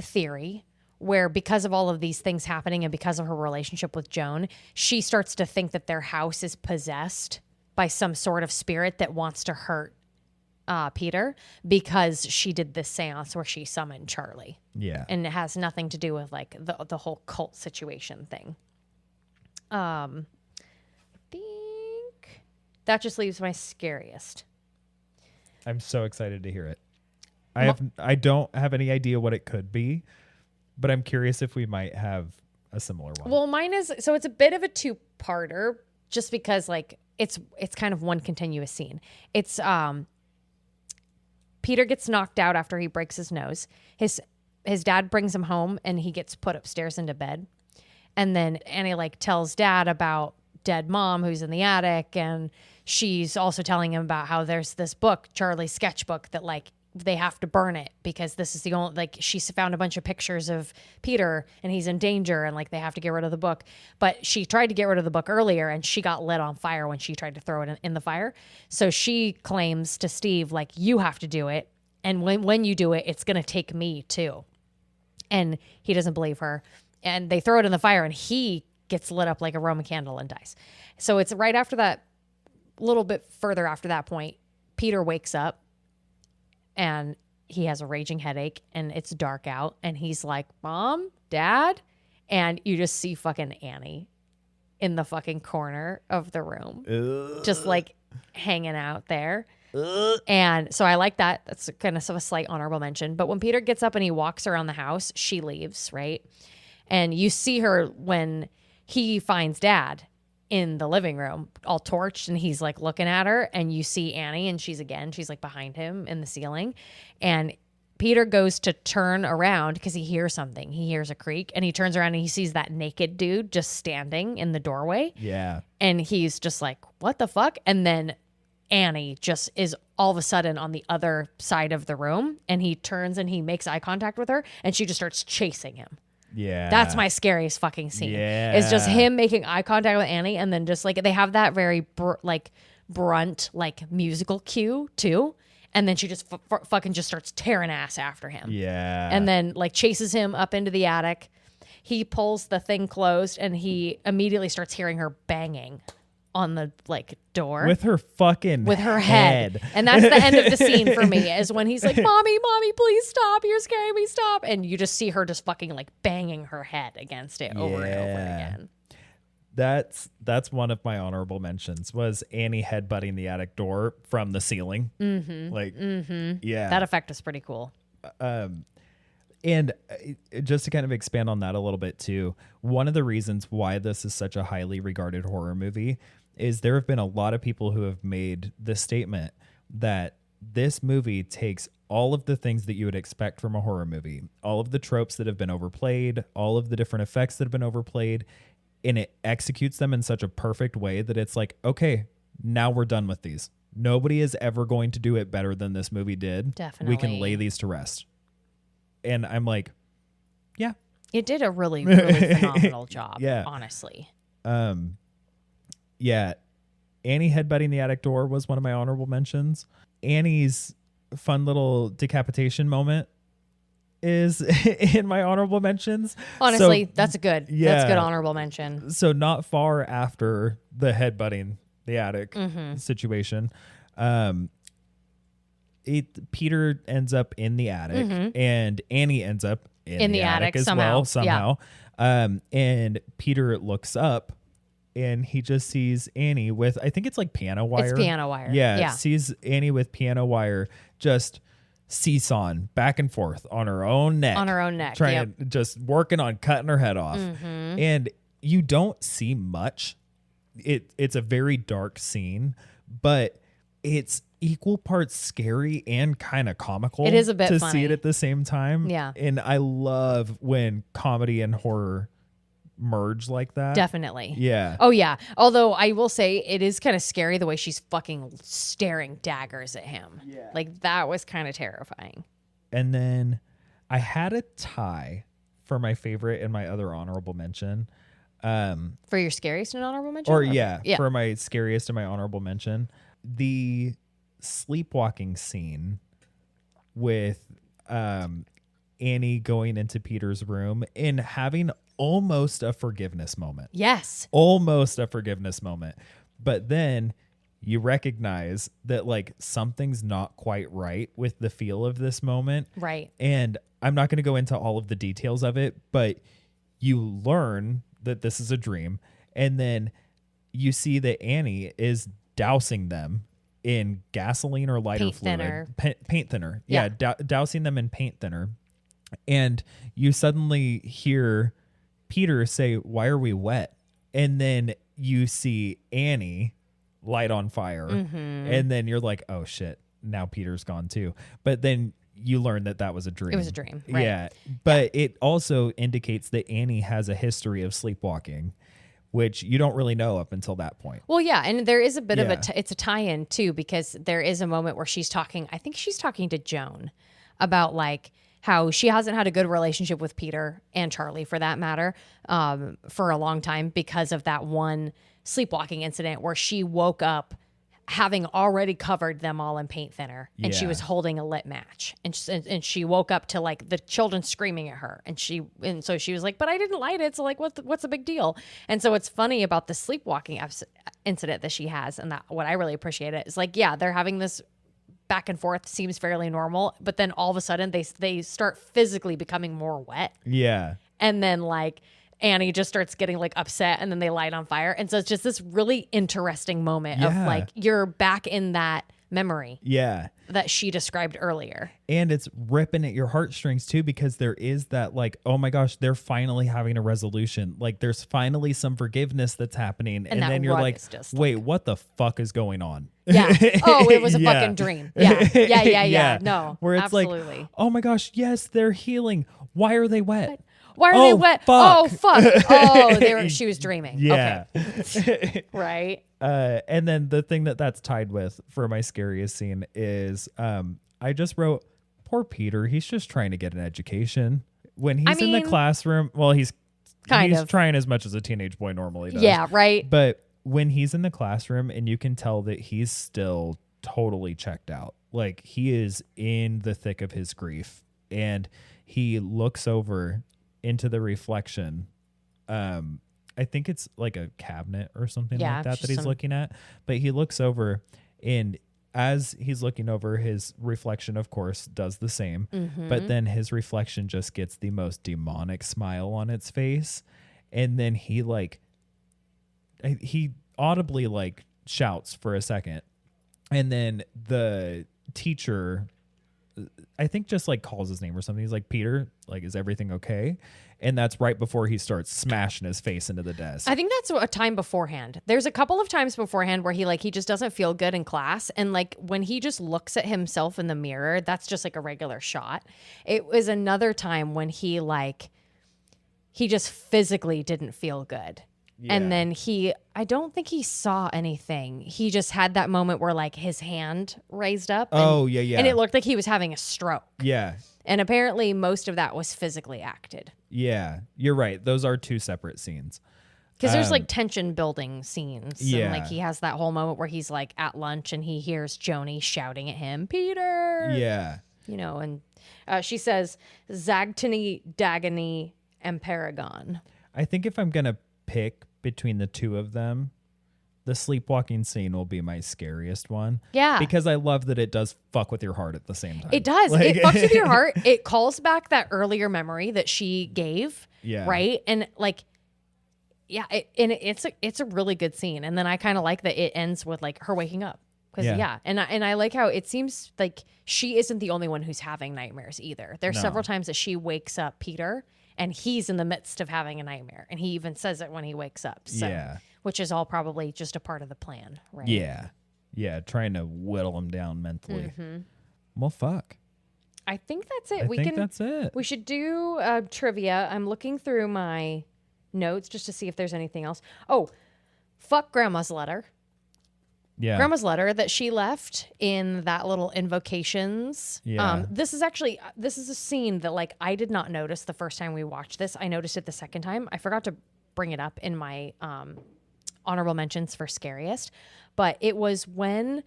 theory, where because of all of these things happening and because of her relationship with Joan, she starts to think that their house is possessed by some sort of spirit that wants to hurt Peter, because she did this seance where she summoned Charlie. Yeah. And it has nothing to do with like the whole cult situation thing. I think that just leaves my scariest. I'm so excited to hear it. I don't have any idea what it could be, but I'm curious if we might have a similar one. Well, mine is, so it's a bit of a two-parter just because like it's kind of one continuous scene. It's Peter gets knocked out after he breaks his nose. His dad brings him home and he gets put upstairs into bed. And then Annie like tells dad about dead mom who's in the attic, and she's also telling him about how there's this book, Charlie's sketchbook, that like they have to burn it because this is the only, like, she's found a bunch of pictures of Peter and he's in danger and like they have to get rid of the book. But she tried to get rid of the book earlier and she got lit on fire when she tried to throw it in the fire. So she claims to Steve, like, you have to do it. And when you do it, it's going to take me too. And he doesn't believe her. And they throw it in the fire and he gets lit up like a Roman candle and dies. So it's right after that, a little bit further after that point, Peter wakes up and he has a raging headache and it's dark out. And he's like, Mom, Dad? And you just see fucking Annie in the fucking corner of the room, just like hanging out there. And so I like that. That's kind of a slight honorable mention. But when Peter gets up and he walks around the house, she leaves, right? And you see her when he finds Dad in the living room, all torched, and he's like looking at her, and you see Annie, and she's like behind him in the ceiling. And Peter goes to turn around because he hears something. He hears a creak, and he turns around and he sees that naked dude just standing in the doorway. Yeah. And he's just like, what the fuck? And then Annie just is all of a sudden on the other side of the room, and he turns and he makes eye contact with her, and she just starts chasing him. Yeah. That's my scariest fucking scene. Yeah. It's just him making eye contact with Annie, and then just like they have that very brunt like musical cue too, and then she just fucking just starts tearing ass after him. Yeah. And then like chases him up into the attic. He pulls the thing closed, and he immediately starts hearing her banging on the like door with her fucking with her head. And that's the end of the scene for me, is when he's like, mommy, please stop, you're scaring me, stop. And you just see her just fucking like banging her head against it over and over again. That's one of my honorable mentions, was Annie headbutting the attic door from the ceiling. Yeah, that effect is pretty cool. And just to kind of expand on that a little bit too, one of the reasons why this is such a highly regarded horror movie is there have been a lot of people who have made the statement that this movie takes all of the things that you would expect from a horror movie, all of the tropes that have been overplayed, all of the different effects that have been overplayed, and it executes them in such a perfect way that it's like, okay, now we're done with these. Nobody is ever going to do it better than this movie did. Definitely. We can lay these to rest. And I'm like, yeah. It did a really, really phenomenal job, Yeah. honestly. Yeah. Annie headbutting the attic door was one of my honorable mentions. Annie's fun little decapitation moment is in my honorable mentions. Honestly, So, that's a good honorable mention. So not far after the headbutting the attic situation, Peter ends up in the attic and Annie ends up in the attic as somehow. And Peter looks up and he just sees Annie with, I think it's like piano wire. It's piano wire. Yeah. Sees Annie with piano wire just seesawing back and forth on her own neck. Trying just working on cutting her head off. And you don't see much. It's a very dark scene, but it's equal parts scary and kind of comical. It is a bit to funny. see it at the same time. Yeah. And I love when comedy and horror merge like that. Definitely. Yeah. Oh, yeah. Although I will say it is kind of scary the way she's fucking staring daggers at him. Yeah. Like that was kind of terrifying. And then I had a tie for my favorite and my other honorable mention. For your scariest and honorable mention? For my scariest and my honorable mention. The sleepwalking scene with Annie going into Peter's room and having almost a forgiveness moment. Yes. Almost a forgiveness moment. But then you recognize that like something's not quite right with the feel of this moment. Right. And I'm not going to go into all of the details of it, but you learn that this is a dream. And then you see that Annie is dousing them in gasoline or lighter paint fluid. Thinner. Paint thinner. Yeah. Dousing them in paint thinner. And you suddenly hear Peter say, "Why are we wet?" And then you see Annie light on fire. And then you're like, oh shit, now Peter's gone too. But then you learn that was a dream. It was a dream, right? Yeah. But it also indicates that Annie has a history of sleepwalking, which you don't really know up until that point. Well, yeah, and there is a bit of it's a tie-in too, because there is a moment where she's talking, I think she's talking to Joan about like how she hasn't had a good relationship with Peter and Charlie for that matter for a long time because of that one sleepwalking incident where she woke up having already covered them all in paint thinner, and she was holding a lit match, and she woke up to like the children screaming at her, and so she was like, but I didn't light it, so like what's the big deal? And so it's funny about the sleepwalking incident that she has, and that what I really appreciate it is like, yeah, they're having this back and forth, seems fairly normal, but then all of a sudden they start physically becoming more wet. Yeah. And then like Annie just starts getting like upset, and then they light on fire. And so it's just this really interesting moment of like, you're back in that memory that she described earlier. And it's ripping at your heartstrings too, because there is that like, oh my gosh, they're finally having a resolution. Like there's finally some forgiveness that's happening. And then you're like, wait, what the fuck is going on? Yeah. Oh, it was a fucking dream. Yeah. No, where it's absolutely. Like, oh my gosh, yes, they're healing. Why are they wet? Why are they wet? Fuck. Oh, fuck. Oh, she was dreaming. Yeah. Okay. Right. And then the thing that's tied with for my scariest scene is I just wrote, poor Peter, he's just trying to get an education. When he's in the classroom, well, he's trying as much as a teenage boy normally does. Yeah, right. But when he's in the classroom and you can tell that he's still totally checked out, like he is in the thick of his grief, and he looks over into the reflection. I think it's like a cabinet or something like that he's looking at. But he looks over, and as he's looking over, his reflection, of course, does the same. But then his reflection just gets the most demonic smile on its face. And then he audibly like shouts for a second. And then the teacher, I think, just like calls his name or something. He's like, Peter, like, is everything okay? And that's right before he starts smashing his face into the desk. I think that's a time beforehand. There's a couple of times beforehand where he just doesn't feel good in class. And like when he just looks at himself in the mirror, that's just like a regular shot. It was another time when he just physically didn't feel good. Yeah. And then I don't think he saw anything. He just had that moment where like his hand raised up. And it looked like he was having a stroke. Yeah. And apparently most of that was physically acted. Yeah, you're right. Those are two separate scenes. Because there's like tension building scenes. Yeah. And like he has that whole moment where he's like at lunch and he hears Joni shouting at him, Peter. Yeah. You know, and she says, Zagtony, Dagony, and Paragon. I think if I'm going to pick between the two of them, the sleepwalking scene will be my scariest one. Yeah. Because I love that it does fuck with your heart at the same time. It does. Like, it fucks with your heart. It calls back that earlier memory that she gave. Yeah. Right? And like, yeah, it's a really good scene. And then I kind of like that it ends with like her waking up. Because and I like how it seems like she isn't the only one who's having nightmares either. There's several times that she wakes up Peter and he's in the midst of having a nightmare. And he even says it when he wakes up. So, which is all probably just a part of the plan, right? Yeah. Yeah, trying to whittle him down mentally. Mm-hmm. Well, fuck. I think that's it. I think that's it. We should do trivia. I'm looking through my notes just to see if there's anything else. Oh, fuck Grandma's letter. Yeah. Grandma's letter that she left in that little invocations. Yeah. This is a scene that like I did not notice the first time we watched this. I noticed it the second time. I forgot to bring it up in my honorable mentions for scariest, but it was when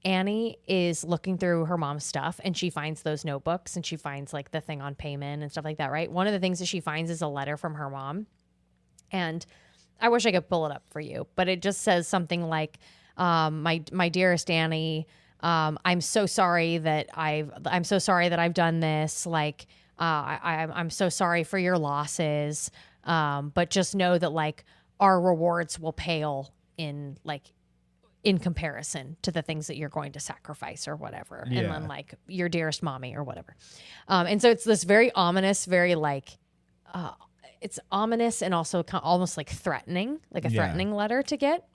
Annie is looking through her mom's stuff and she finds those notebooks and she finds like the thing on payment and stuff like that, right? One of the things that she finds is a letter from her mom. And I wish I could pull it up for you, but it just says something like, my dearest Annie, I'm so sorry that I've done this. Like, I'm so sorry for your losses. But just know that like our rewards will pale in comparison to the things that you're going to sacrifice or whatever. Yeah. And then like your dearest mommy or whatever. And so it's this very ominous, very like, it's ominous and also almost like threatening, like a Yeah. threatening letter to get.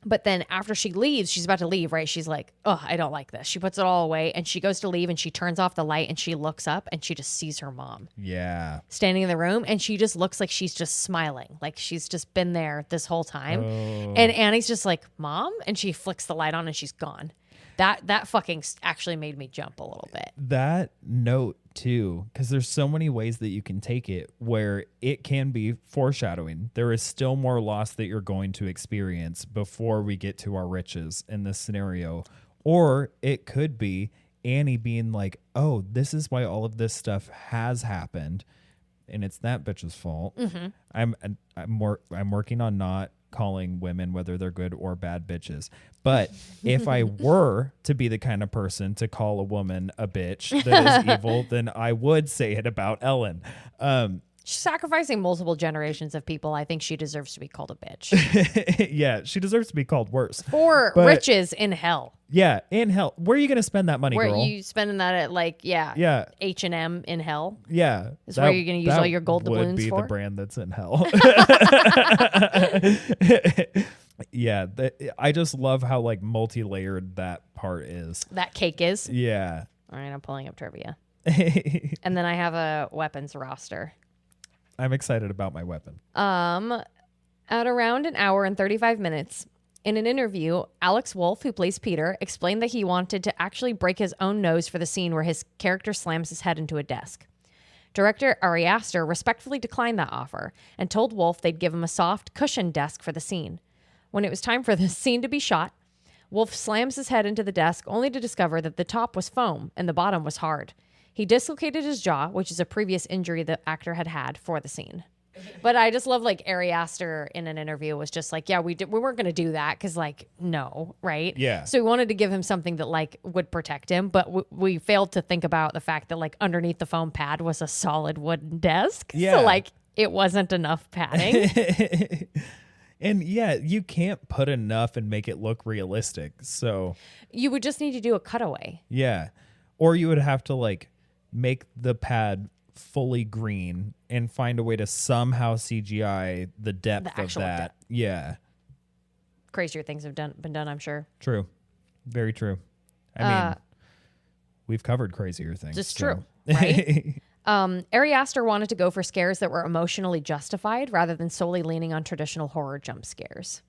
But then after she leaves, she's about to leave, right? She's like, oh, I don't like this. She puts it all away and she goes to leave and she turns off the light and she looks up and she just sees her mom Yeah. standing in the room, and she just looks like she's just smiling, like she's just been there this whole time. Oh. And Annie's just like, Mom? And she flicks the light on and she's gone. That fucking actually made me jump a little bit. That note too, because there's so many ways that you can take it where it can be foreshadowing. There is still more loss that you're going to experience before we get to our riches in this scenario. Or it could be Annie being like, oh, this is why all of this stuff has happened, and it's that bitch's fault. I'm working on not calling women, whether they're good or bad, bitches. But if I were to be the kind of person to call a woman a bitch that is evil, then I would say it about Ellen. She's sacrificing multiple generations of people. I think she deserves to be called a bitch. Yeah, she deserves to be called worse. For riches in hell. Yeah, in hell. Where are you going to spend that money, Where girl? you spending that at, like, Yeah. H&M in hell? Yeah. Is where you're going to use all your gold doubloons would be for? the brand that's in hell. Yeah. I just love how, like, multi-layered that part is. That cake is? Yeah. All right, I'm pulling up trivia. And then I have a weapons roster. I'm excited about my weapon. At around an hour and 35 minutes, in an interview, Alex Wolff, who plays Peter, explained that he wanted to actually break his own nose for the scene where his character slams his head into a desk. Director Ari Aster respectfully declined that offer and told Wolff they'd give him a soft, cushioned desk for the scene. When it was time for the scene to be shot, Wolff slams his head into the desk only to discover that the top was foam and the bottom was hard. He dislocated his jaw, which is a previous injury the actor had had for the scene. But I just love, like, Ari Aster in an interview was just like, yeah, we weren't going to do that because, like, no, right? Yeah. So we wanted to give him something that, like, would protect him, but we failed to think about the fact that, like, underneath the foam pad was a solid wooden desk. Yeah. So, like, it wasn't enough padding. And yeah, you can't put enough and make it look realistic. So You would just need to do a cutaway. yeah. Or you would have to, like, make the pad fully green and find a way to somehow CGI the depth of actual that. depth. Yeah. Crazier things have been done, I'm sure. True. Very true. I mean, we've covered crazier things. Just so. true, right? Ari Aster wanted to go for scares that were emotionally justified rather than solely leaning on traditional horror jump scares.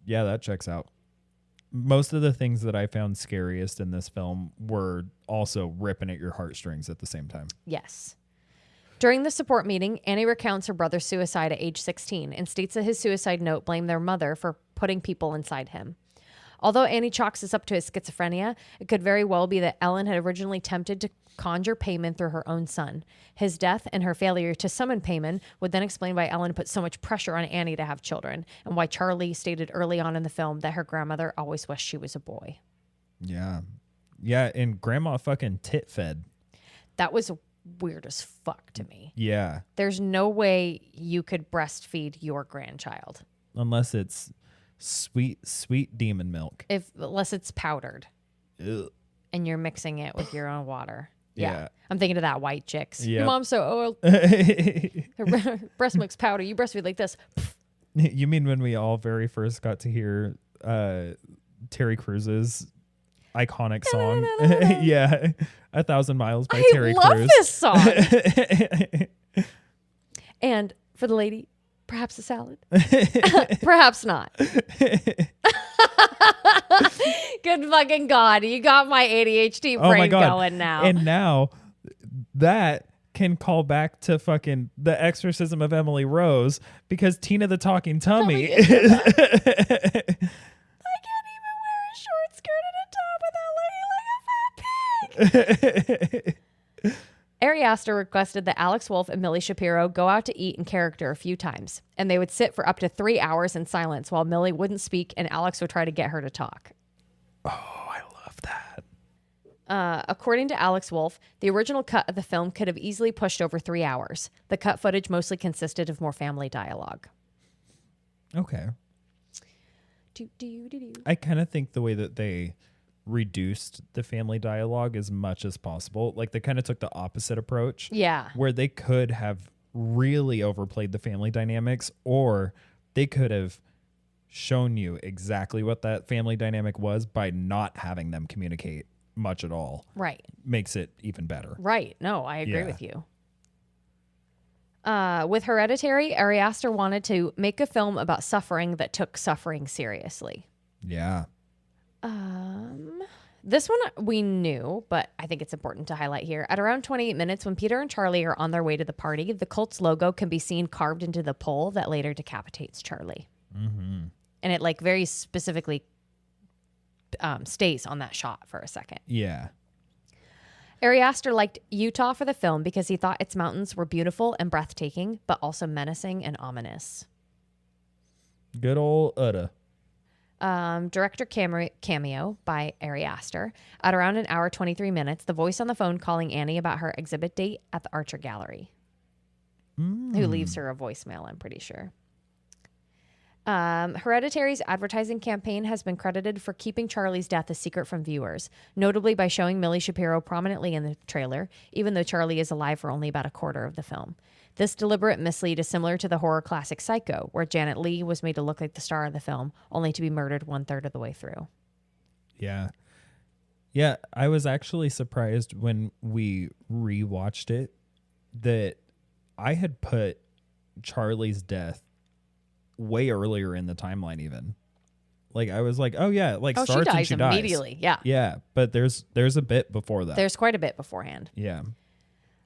Yeah, that checks out. Most of the things that I found scariest in this film were also ripping at your heartstrings at the same time. Yes. During the support meeting, Annie recounts her brother's suicide at age 16 and states that his suicide note blamed their mother for putting people inside him. Although Annie chalks this up to his schizophrenia, it could very well be that Ellen had originally attempted to conjure Payman through her own son. His death and her failure to summon Payman would then explain why Ellen put so much pressure on Annie to have children, and why Charlie stated early on in the film that her grandmother always wished she was a boy. Yeah. Yeah, and grandma fucking tit fed. That was weird as fuck to me. Yeah. There's no way you could breastfeed your grandchild. Unless it's sweet demon milk. Unless it's powdered. Ugh. And you're mixing it with your own water. Yeah. I'm thinking of that White Chicks. Yep. Your mom's so old. Her breast milk's powder. You breastfeed like this. You mean when we all very first got to hear Terry Cruz's iconic song? Yeah. 1,000 Miles by Terry I love Crews. this song. And for the lady, perhaps a salad. Perhaps not. Good fucking God. You got my ADHD Oh my brain God. going now. And now that can call back to fucking The Exorcism of Emily Rose, because Tina the Talking Tummy. I can't even wear a short skirt and a top without looking like a fat pig. Ari Aster requested that Alex Wolff and Millie Shapiro go out to eat in character a few times, and they would sit for up to 3 hours in silence while Millie wouldn't speak and Alex would try to get her to talk. Oh, I love that. According to Alex Wolff, the original cut of the film could have easily pushed over 3 hours. The cut footage mostly consisted of more family dialogue. Okay. Do-do-do-do. I kind of think the way that they reduced the family dialogue as much as possible, like they kind of took the opposite approach. Yeah. Where they could have really overplayed the family dynamics, or they could have shown you exactly what that family dynamic was by not having them communicate much at all. Right. Makes it even better. Right. No, I agree Yeah. with you. With Hereditary, Ari Aster wanted to make a film about suffering that took suffering seriously. Yeah. This one we knew, but I think it's important to highlight here. At around 28 minutes, when Peter and Charlie are on their way to the party, the cult's logo can be seen carved into the pole that later decapitates Charlie. Mm-hmm. And it like very specifically stays on that shot for a second. Yeah. Ari Aster liked Utah for the film because he thought its mountains were beautiful and breathtaking, but also menacing and ominous. Good old Udda. Director cameo by Ari Aster. At around an hour, 23 minutes, the voice on the phone calling Annie about her exhibit date at the Archer Gallery. Who leaves her a voicemail, I'm pretty sure. Hereditary's advertising campaign has been credited for keeping Charlie's death a secret from viewers, notably by showing Millie Shapiro prominently in the trailer, even though Charlie is alive for only about a quarter of the film. This deliberate mislead is similar to the horror classic Psycho, where Janet Leigh was made to look like the star of the film, only to be murdered 1/3 of the way through. Yeah. Yeah, I was actually surprised when we rewatched it that I had put Charlie's death way earlier in the timeline even. Like I was like, oh yeah, like Oh, starts she and dies she immediately. Yeah. Yeah, but there's a bit before that. There's quite a bit beforehand. Yeah.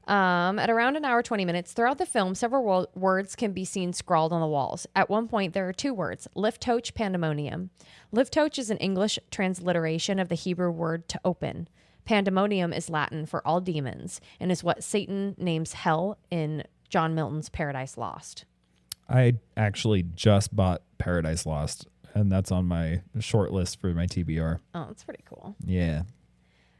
At around an hour, 20 minutes, throughout the film, several words can be seen scrawled on the walls. At one point, there are 2 words, Liftoch Pandemonium. Liftoch is an English transliteration of the Hebrew word to open. Pandemonium is Latin for all demons and is what Satan names hell in John Milton's Paradise Lost. I actually just bought Paradise Lost, and that's on my short list for my TBR. Oh, that's pretty cool. Yeah.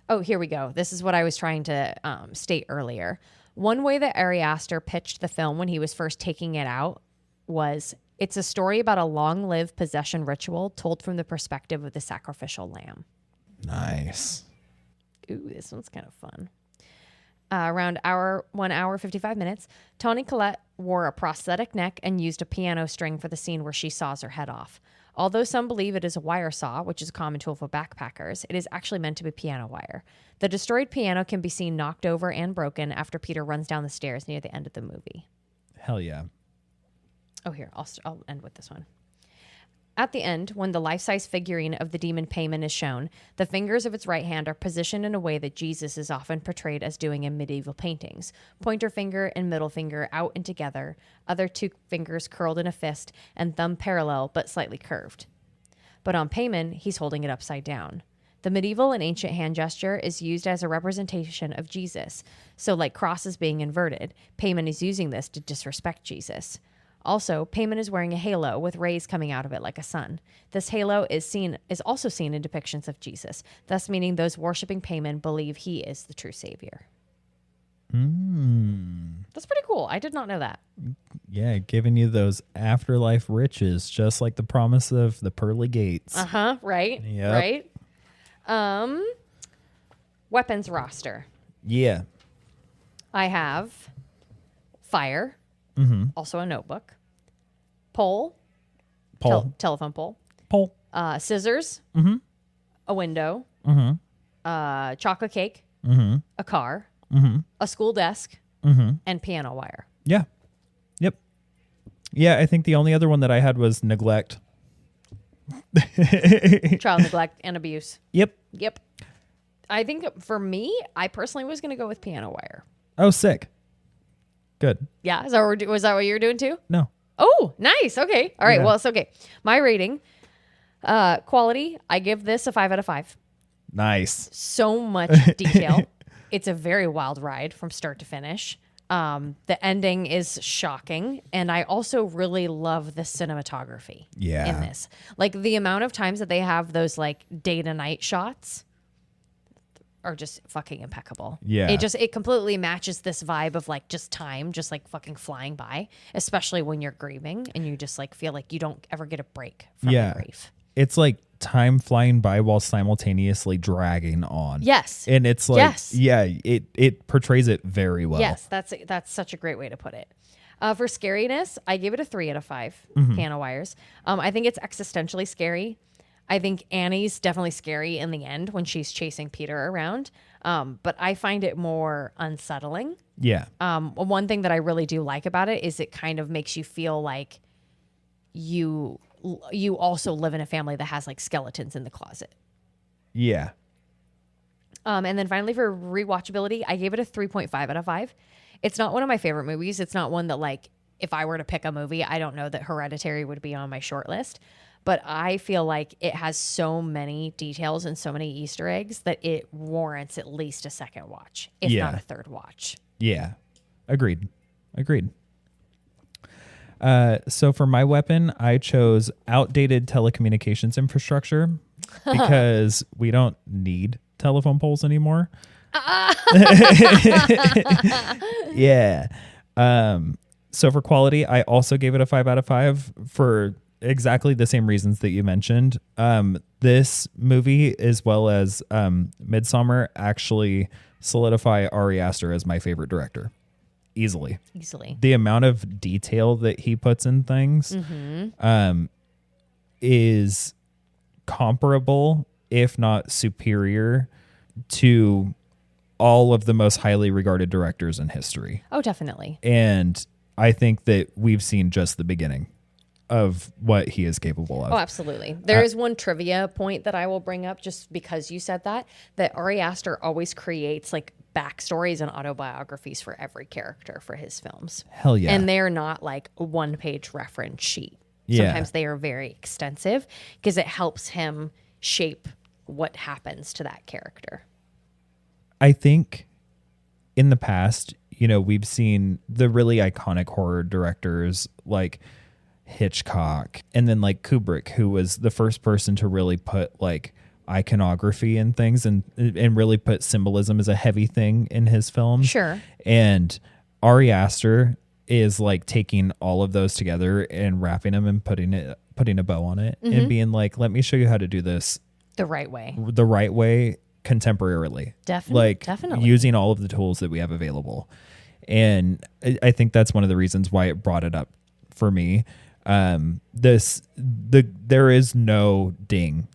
Oh, here we go. This is what I was trying to state earlier. One way that Ari Aster pitched the film when he was first taking it out was it's a story about a long-lived possession ritual told from the perspective of the sacrificial lamb. Nice. Ooh, this one's kind of fun. Around 1 hour, 55 minutes, Toni Collette wore a prosthetic neck and used a piano string for the scene where she saws her head off. Although some believe it is a wire saw, which is a common tool for backpackers, it is actually meant to be piano wire. The destroyed piano can be seen knocked over and broken after Peter runs down the stairs near the end of the movie. Hell yeah. Oh, here, I'll end with this one. At the end, when the life-size figurine of the demon Paimon is shown, the fingers of its right hand are positioned in a way that Jesus is often portrayed as doing in medieval paintings. Pointer finger and middle finger out and together, other 2 fingers curled in a fist, and thumb parallel but slightly curved. But on Paimon, he's holding it upside down. The medieval and ancient hand gesture is used as a representation of Jesus. So like crosses being inverted, Paimon is using this to disrespect Jesus. Also, Paimon is wearing a halo with rays coming out of it like a sun. This halo is also seen in depictions of Jesus, thus meaning those worshiping Paimon believe he is the true savior. That's pretty cool. I did not know that. Yeah, giving you those afterlife riches, just like the promise of the pearly gates. Right? Yep. Right? Weapons roster. Yeah. I have fire, also a notebook, pole, telephone pole, scissors, a window, chocolate cake, a car, a school desk, and piano wire. Yeah. Yep. Yeah, I think the only other one that I had was neglect. Child neglect and abuse. Yep. I think for me, I personally was going to go with piano wire. Oh, sick. Good. Yeah. Was that what you were doing too? No. Oh, nice. Okay. All right. Yeah. Well, it's okay. My rating, quality, I give this a 5 out of 5. Nice. So much detail. It's a very wild ride from start to finish. The ending is shocking. And I also really love the cinematography in this. Like the amount of times that they have those like day to night shots are just fucking impeccable. Yeah. It completely matches this vibe of like just time, just like fucking flying by, especially when you're grieving and you just like feel like you don't ever get a break from the grief. It's like time flying by while simultaneously dragging on. Yes. And it's like, yeah, it portrays it very well. Yes, that's such a great way to put it. For scariness, I give it a 3 out of 5 piano wires. I think it's existentially scary. I think Annie's definitely scary in the end when she's chasing Peter around. But I find it more unsettling. Yeah. One thing that I really do like about it is it kind of makes you feel like you also live in a family that has like skeletons in the closet. Yeah. And then finally for rewatchability, I gave it a 3.5 out of 5. It's not one of my favorite movies. It's not one that, like, if I were to pick a movie, I don't know that Hereditary would be on my short list. But I feel like it has so many details and so many Easter eggs that it warrants at least a second watch, if not a third watch. Yeah. Agreed. So for my weapon, I chose outdated telecommunications infrastructure because we don't need telephone poles anymore. Yeah. So for quality, I also gave it a 5 out of 5 for exactly the same reasons that you mentioned. This movie, as well as Midsommar, actually solidify Ari Aster as my favorite director. Easily. The amount of detail that he puts in things is comparable, if not superior, to all of the most highly regarded directors in history. Oh, definitely. And I think that we've seen just the beginning of what he is capable of. Oh, absolutely. There is one trivia point that I will bring up just because you said that Ari Aster always creates like backstories and autobiographies for every character for his films. Hell yeah. And they're not like a one-page reference sheet. Yeah. Sometimes they are very extensive because it helps him shape what happens to that character. I think in the past, we've seen the really iconic horror directors like Hitchcock and then like Kubrick, who was the first person to really put like iconography in things and really put symbolism as a heavy thing in his films. Sure. And Ari Aster is like taking all of those together and wrapping them and putting a bow on it and being like, let me show you how to do this the right way contemporarily. Definitely. Using all of the tools that we have available. And I think that's one of the reasons why it brought it up for me. There is no ding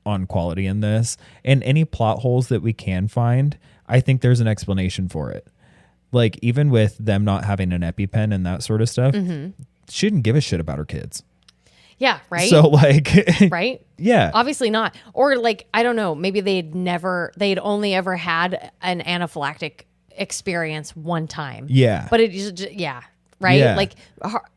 on quality in this, and any plot holes that we can find, I think there's an explanation for it. Like even with them not having an EpiPen and that sort of stuff, she didn't give a shit about her kids. Yeah, right. So like, right? Yeah, obviously not. Or like, I don't know, maybe they'd only ever had an anaphylactic experience one time. Yeah, but it is, yeah. Right? Yeah. Like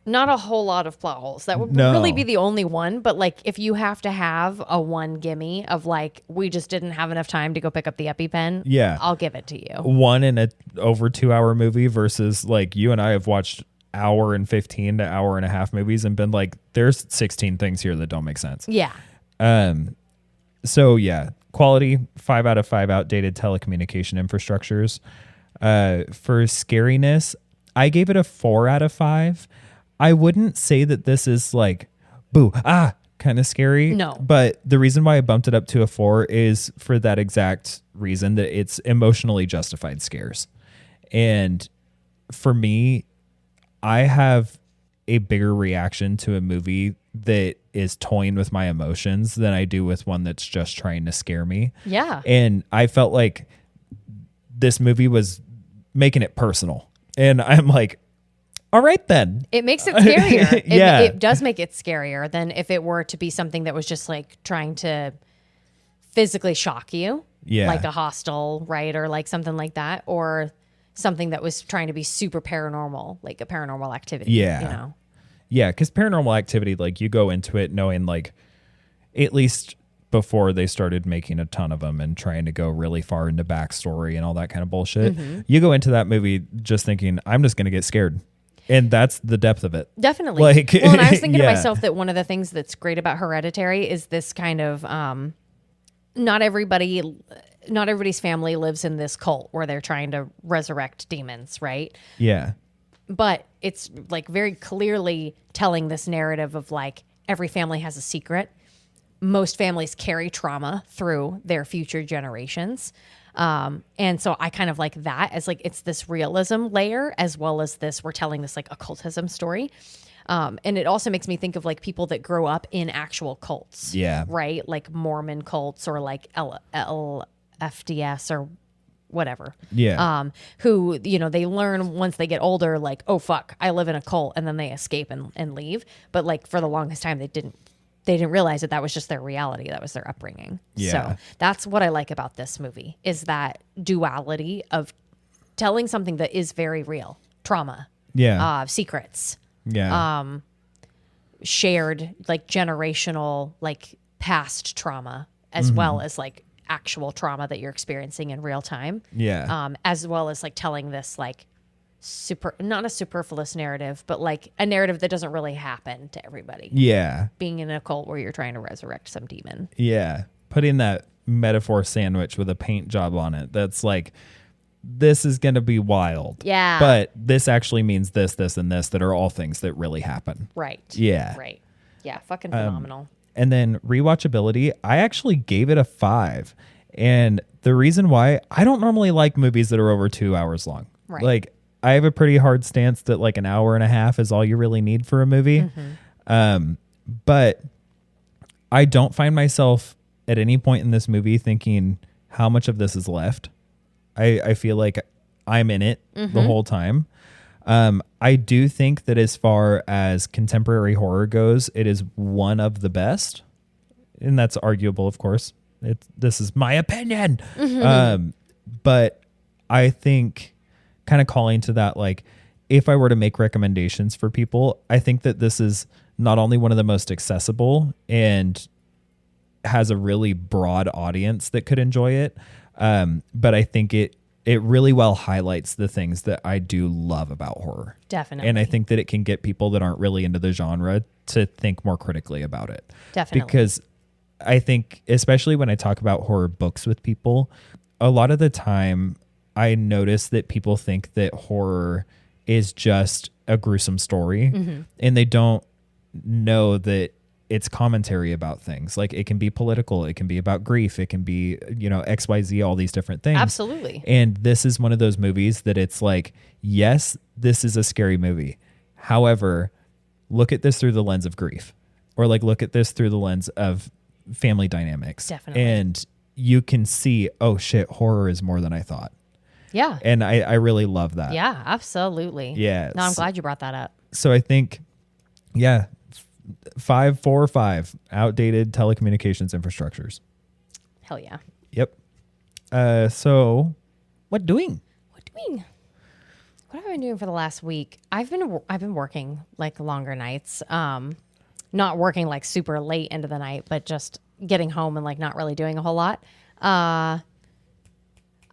not a whole lot of plot holes. That would really be the only one. But like if you have to have a one gimme of like, we just didn't have enough time to go pick up the EpiPen. Yeah. I'll give it to you. One in a over 2 hour movie versus like you and I have watched hour and 15 to hour and a half movies and been like, there's 16 things here that don't make sense. Yeah. So yeah, quality 5 out of 5 outdated telecommunication infrastructures. For scariness, I gave it a 4 out of 5. I wouldn't say that this is like, boo, kind of scary. No. But the reason why I bumped it up to a 4 is for that exact reason, that it's emotionally justified scares. And for me, I have a bigger reaction to a movie that is toying with my emotions than I do with one that's just trying to scare me. Yeah. And I felt like this movie was making it personal. And I'm like, all right, then. It makes it scarier. Yeah. It does make it scarier than if it were to be something that was just like trying to physically shock you. Yeah. Like a Hostel, right? Or like something like that. Or something that was trying to be super paranormal, like a Paranormal Activity. Yeah. Yeah, because Paranormal Activity, like you go into it knowing like, at least before they started making a ton of them and trying to go really far into backstory and all that kind of bullshit. You go into that movie just thinking, I'm just going to get scared. And that's the depth of it. Definitely. Like, well, and I was thinking yeah. to myself that one of the things that's great about Hereditary is this kind of, not everybody's family lives in this cult where they're trying to resurrect demons, right? Yeah. But it's like very clearly telling this narrative of like every family has a secret. most families carry trauma through their future generations. And so I kind of like that as like, it's this realism layer as well as this, we're telling this like occultism story. And it also makes me think of like people that grow up in actual cults. Yeah. Right? Like Mormon cults or like LFDS or whatever. Yeah. Who, you know, they learn once they get older, like, oh fuck, I live in a cult, and then they escape and leave. But like for the longest time they didn't realize that was just their reality. That was their upbringing. Yeah. So that's what I like about this movie is that duality of telling something that is very real. Trauma. Yeah. Secrets. Yeah. Shared like generational, like past trauma as well as like actual trauma that you're experiencing in real time. Yeah. As well as like telling this like not a superfluous narrative, but like a narrative that doesn't really happen to everybody. Yeah. Being in a cult where you're trying to resurrect some demon. Yeah. Putting that metaphor sandwich with a paint job on it. That's like, this is going to be wild. Yeah. But this actually means this, this, and this that are all things that really happen. Right. Yeah. Right. Yeah. Fucking phenomenal. And then rewatchability, I actually gave it a 5. And the reason why, I don't normally like movies that are over 2 hours long. Right. Like, I have a pretty hard stance that like an hour and a half is all you really need for a movie. But I don't find myself at any point in this movie thinking how much of this is left. I feel like I'm in it the whole time. I do think that as far as contemporary horror goes, it is one of the best. And that's arguable, of course. This is my opinion. But I think kind of calling to that, like, if I were to make recommendations for people, I think that this is not only one of the most accessible and has a really broad audience that could enjoy it, but I think it really well highlights the things that I do love about horror. Definitely. And I think that it can get people that aren't really into the genre to think more critically about it. Definitely. Because I think, especially when I talk about horror books with people, a lot of the time I notice that people think that horror is just a gruesome story, and they don't know that it's commentary about things. Like, it can be political, it can be about grief, it can be, you know, XYZ, all these different things. Absolutely. And this is one of those movies that it's like, yes, this is a scary movie. However, look at this through the lens of grief, or like look at this through the lens of family dynamics. Definitely. And you can see, oh shit, horror is more than I thought. Yeah. And I really love that. Yeah, absolutely. Yeah. No, I'm glad you brought that up. So I think, yeah, 4 or 5 outdated telecommunications infrastructures. Hell yeah. Yep. So what doing? What have I been doing for the last week? I've been working like longer nights. Not working like super late into the night, but just getting home and like not really doing a whole lot.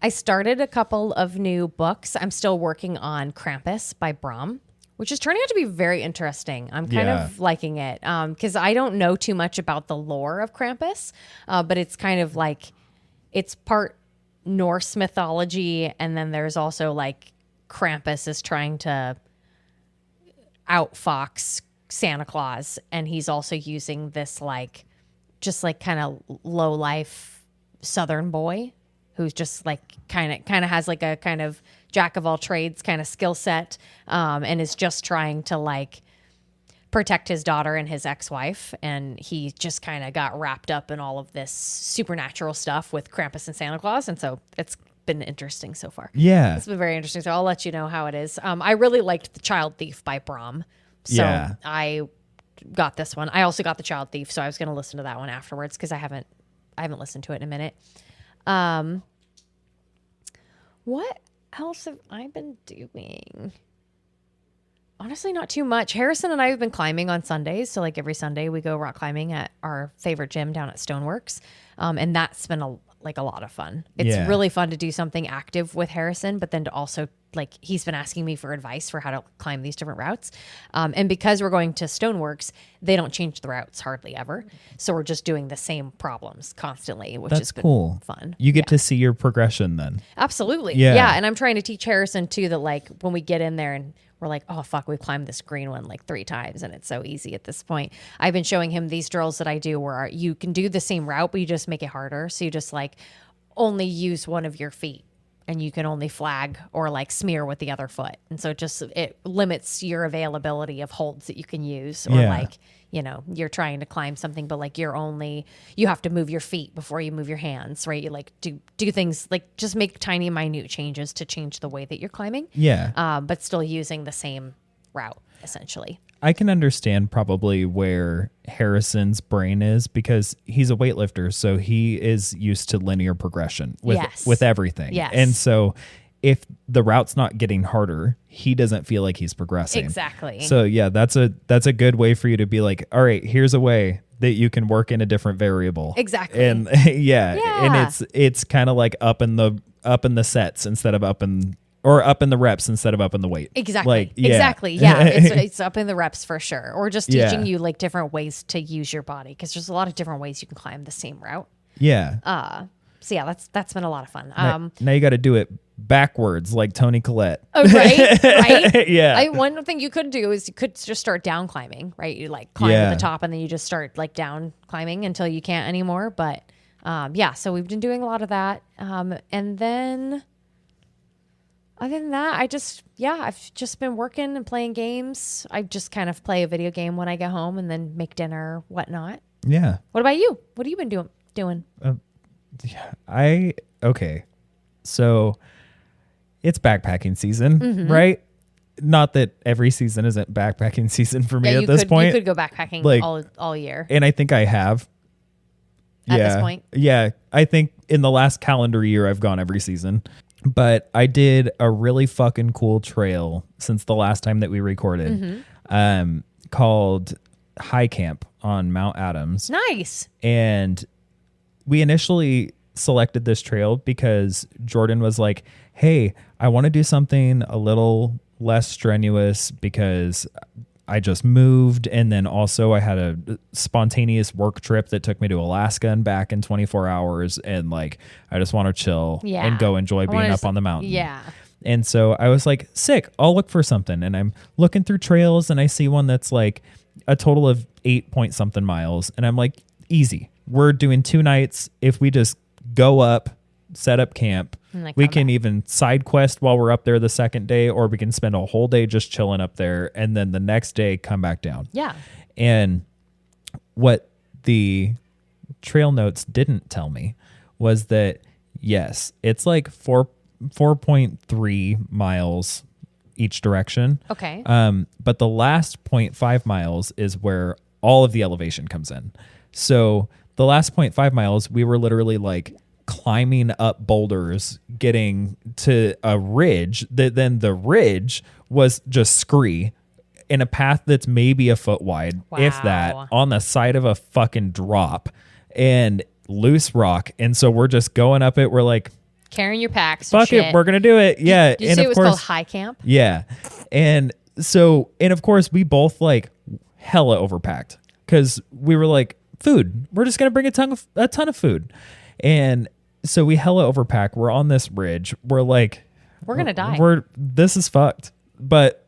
I started a couple of new books. I'm still working on Krampus by Bram, which is turning out to be very interesting. I'm kind of liking it because I don't know too much about the lore of Krampus, but it's kind of like it's part Norse mythology, and then there's also like Krampus is trying to outfox Santa Claus, and he's also using this like just like kind of low life Southern boy who's just like kind of has like a kind of jack of all trades kind of skill set, and is just trying to like protect his daughter and his ex-wife, and he just kind of got wrapped up in all of this supernatural stuff with Krampus and Santa Claus, and so it's been interesting so far. Yeah. It's been very interesting, so I'll let you know how it is. I really liked The Child Thief by Bram, so I got this one. I also got The Child Thief, so I was going to listen to that one afterwards because I haven't listened to it in a minute. What else have I been doing? Honestly, not too much. Harrison and I have been climbing on Sundays. So like every Sunday we go rock climbing at our favorite gym down at Stoneworks. And that's been a lot of fun. It's really fun to do something active with Harrison, but then to also like, he's been asking me for advice for how to climb these different routes. And because we're going to Stoneworks, they don't change the routes hardly ever. So we're just doing the same problems constantly, which is cool. Fun. You get to see your progression then. Absolutely. Yeah. Yeah. And I'm trying to teach Harrison too that like when we get in there and we're like, oh fuck, we've climbed this green one like 3 times and it's so easy at this point. I've been showing him these drills that I do where you can do the same route, but you just make it harder. So you just like only use one of your feet and you can only flag or like smear with the other foot. And so it limits your availability of holds that you can use, or like, you know, you're trying to climb something, but like you have to move your feet before you move your hands, right? You like do things like just make tiny, minute changes to change the way that you're climbing. Yeah. But still using the same route, essentially. I can understand probably where Harrison's brain is, because he's a weightlifter. So he is used to linear progression with everything. Yes. And so if the route's not getting harder, he doesn't feel like he's progressing. Exactly. So yeah, that's a good way for you to be like, all right, here's a way that you can work in a different variable. Exactly. And and it's kind of like up in the sets instead of up in the reps instead of up in the weight. Exactly. Exactly. Yeah. It's up in the reps for sure. Or just teaching you like different ways to use your body, because there's a lot of different ways you can climb the same route. Yeah. So yeah, that's been a lot of fun. Now you got to do it backwards like Toni Collette. Oh, right. Yeah. One thing you could do is you could just start down climbing, right? You like climb to the top and then you just start like down climbing until you can't anymore. But so we've been doing a lot of that. And then other than that, I've just been working and playing games. I just kind of play a video game when I get home and then make dinner, whatnot. Yeah. What about you? What have you been doing? Okay. So it's backpacking season, right? Not that every season isn't backpacking season for me at this point. You could go backpacking like, all year. And I think I have. At this point? Yeah. I think in the last calendar year, I've gone every season. But I did a really fucking cool trail since the last time that we recorded, called High Camp on Mount Adams. Nice. And we initially selected this trail because Jordan was like, hey, I want to do something a little less strenuous because I just moved. And then also I had a spontaneous work trip that took me to Alaska and back in 24 hours. And like, I just want to chill and go enjoy being up on the mountain. Yeah. And so I was like, sick, I'll look for something. And I'm looking through trails and I see one that's like a total of 8-point-something miles. And I'm like, easy. We're doing 2 nights. If we just go up, set up camp, we can even side quest while we're up there the second day, or we can spend a whole day just chilling up there. And then the next day come back down. Yeah. And what the trail notes didn't tell me was that, yes, it's like 4.3 miles each direction. Okay. But the last 0.5 miles is where all of the elevation comes in. So the last 0.5 miles, we were literally like climbing up boulders, getting to a ridge that then the ridge was just scree in a path that's maybe a foot wide, if that, on the side of a fucking drop and loose rock. And so we're just going up it. We're like, carrying your packs. Fuck it, we're gonna do it. Yeah. Did you say it was called High Camp? Yeah. And of course we both like hella overpacked because we were like, food. We're just gonna bring a ton of food. And so we hella overpack. We're on this ridge. We're like, we're gonna die. This is fucked. But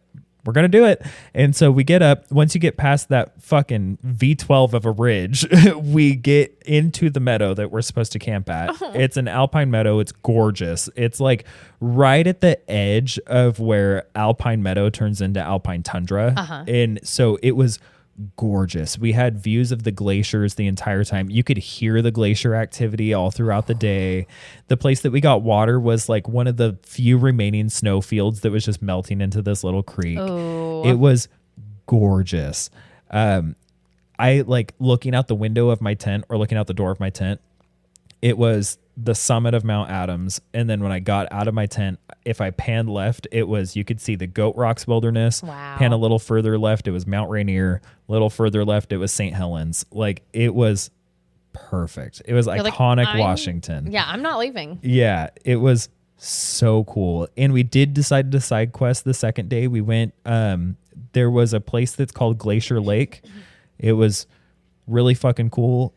we're going to do it. And so we get up. Once you get past that fucking V12 of a ridge, we get into the meadow that we're supposed to camp at. It's an alpine meadow. It's gorgeous. It's like right at the edge of where alpine meadow turns into alpine tundra. And so it was gorgeous. We had views of the glaciers the entire time. You could hear the glacier activity all throughout the day. The place that we got water was like one of the few remaining snow fields that was just melting into this little creek. Oh. It was gorgeous. I like looking out the window of my tent or looking out the door of my tent. It was the summit of Mount Adams. And then when I got out of my tent, if I panned left, you could see the Goat Rocks Wilderness. Wow. Pan a little further left, it was Mount Rainier. A little further left, it was St. Helens. Like, it was perfect. It was iconic Washington. Yeah, I'm not leaving. Yeah, it was so cool. And we did decide to side quest the second day. We went, there was a place that's called Glacier Lake. It was really fucking cool.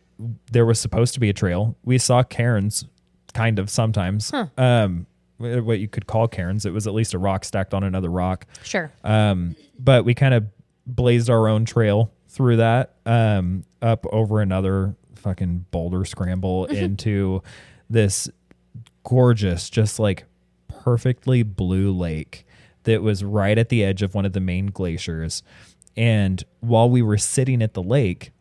There was supposed to be a trail. We saw cairns kind of sometimes. what you could call cairns. It was at least a rock stacked on another rock. Sure. But we kind of blazed our own trail through that, up over another fucking boulder scramble into this gorgeous, just like perfectly blue lake that was right at the edge of one of the main glaciers. And while we were sitting at the lake,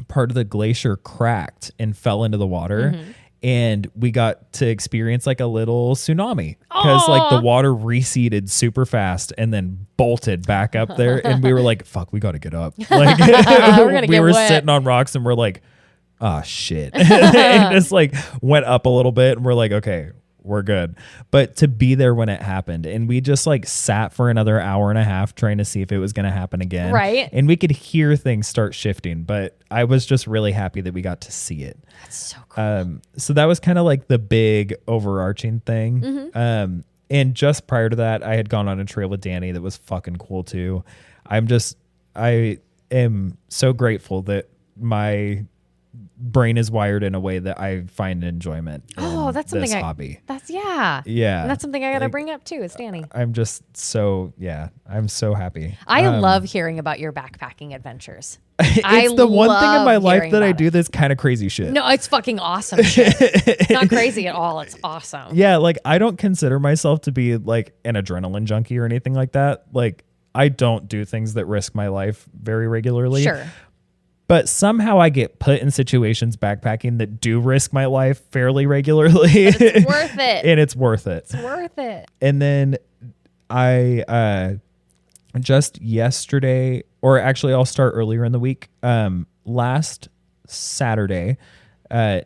part of the glacier cracked and fell into the water. And we got to experience like a little tsunami because like the water receded super fast and then bolted back up there. And we were like, fuck, we got to get up. Like we were sitting on rocks and we're like, oh shit. And just like went up a little bit and we're like, okay, we're good. But to be there when it happened, and we just like sat for another hour and a half trying to see if it was going to happen again. Right. And we could hear things start shifting, but I was just really happy that we got to see it. That's so cool. So that was kind of like the big overarching thing. And just prior to that, I had gone on a trail with Danny that was fucking cool too. I am so grateful that my brain is wired in a way that I find enjoyment in that's something this hobby. Yeah. And that's something I got to bring up too. It's Danny. I'm just so, I'm so happy. I love hearing about your backpacking adventures. It's the one thing in my life that I do that's kind of crazy shit. No, it's fucking awesome shit. It's not crazy at all. It's awesome. Yeah, like I don't consider myself to be like an adrenaline junkie or anything like that. Like I don't do things that risk my life very regularly. Sure. But somehow I get put in situations backpacking that do risk my life fairly regularly. But it's worth it. And it's worth it. It's worth it. And then I just yesterday, or actually I'll start earlier in the week, last Saturday,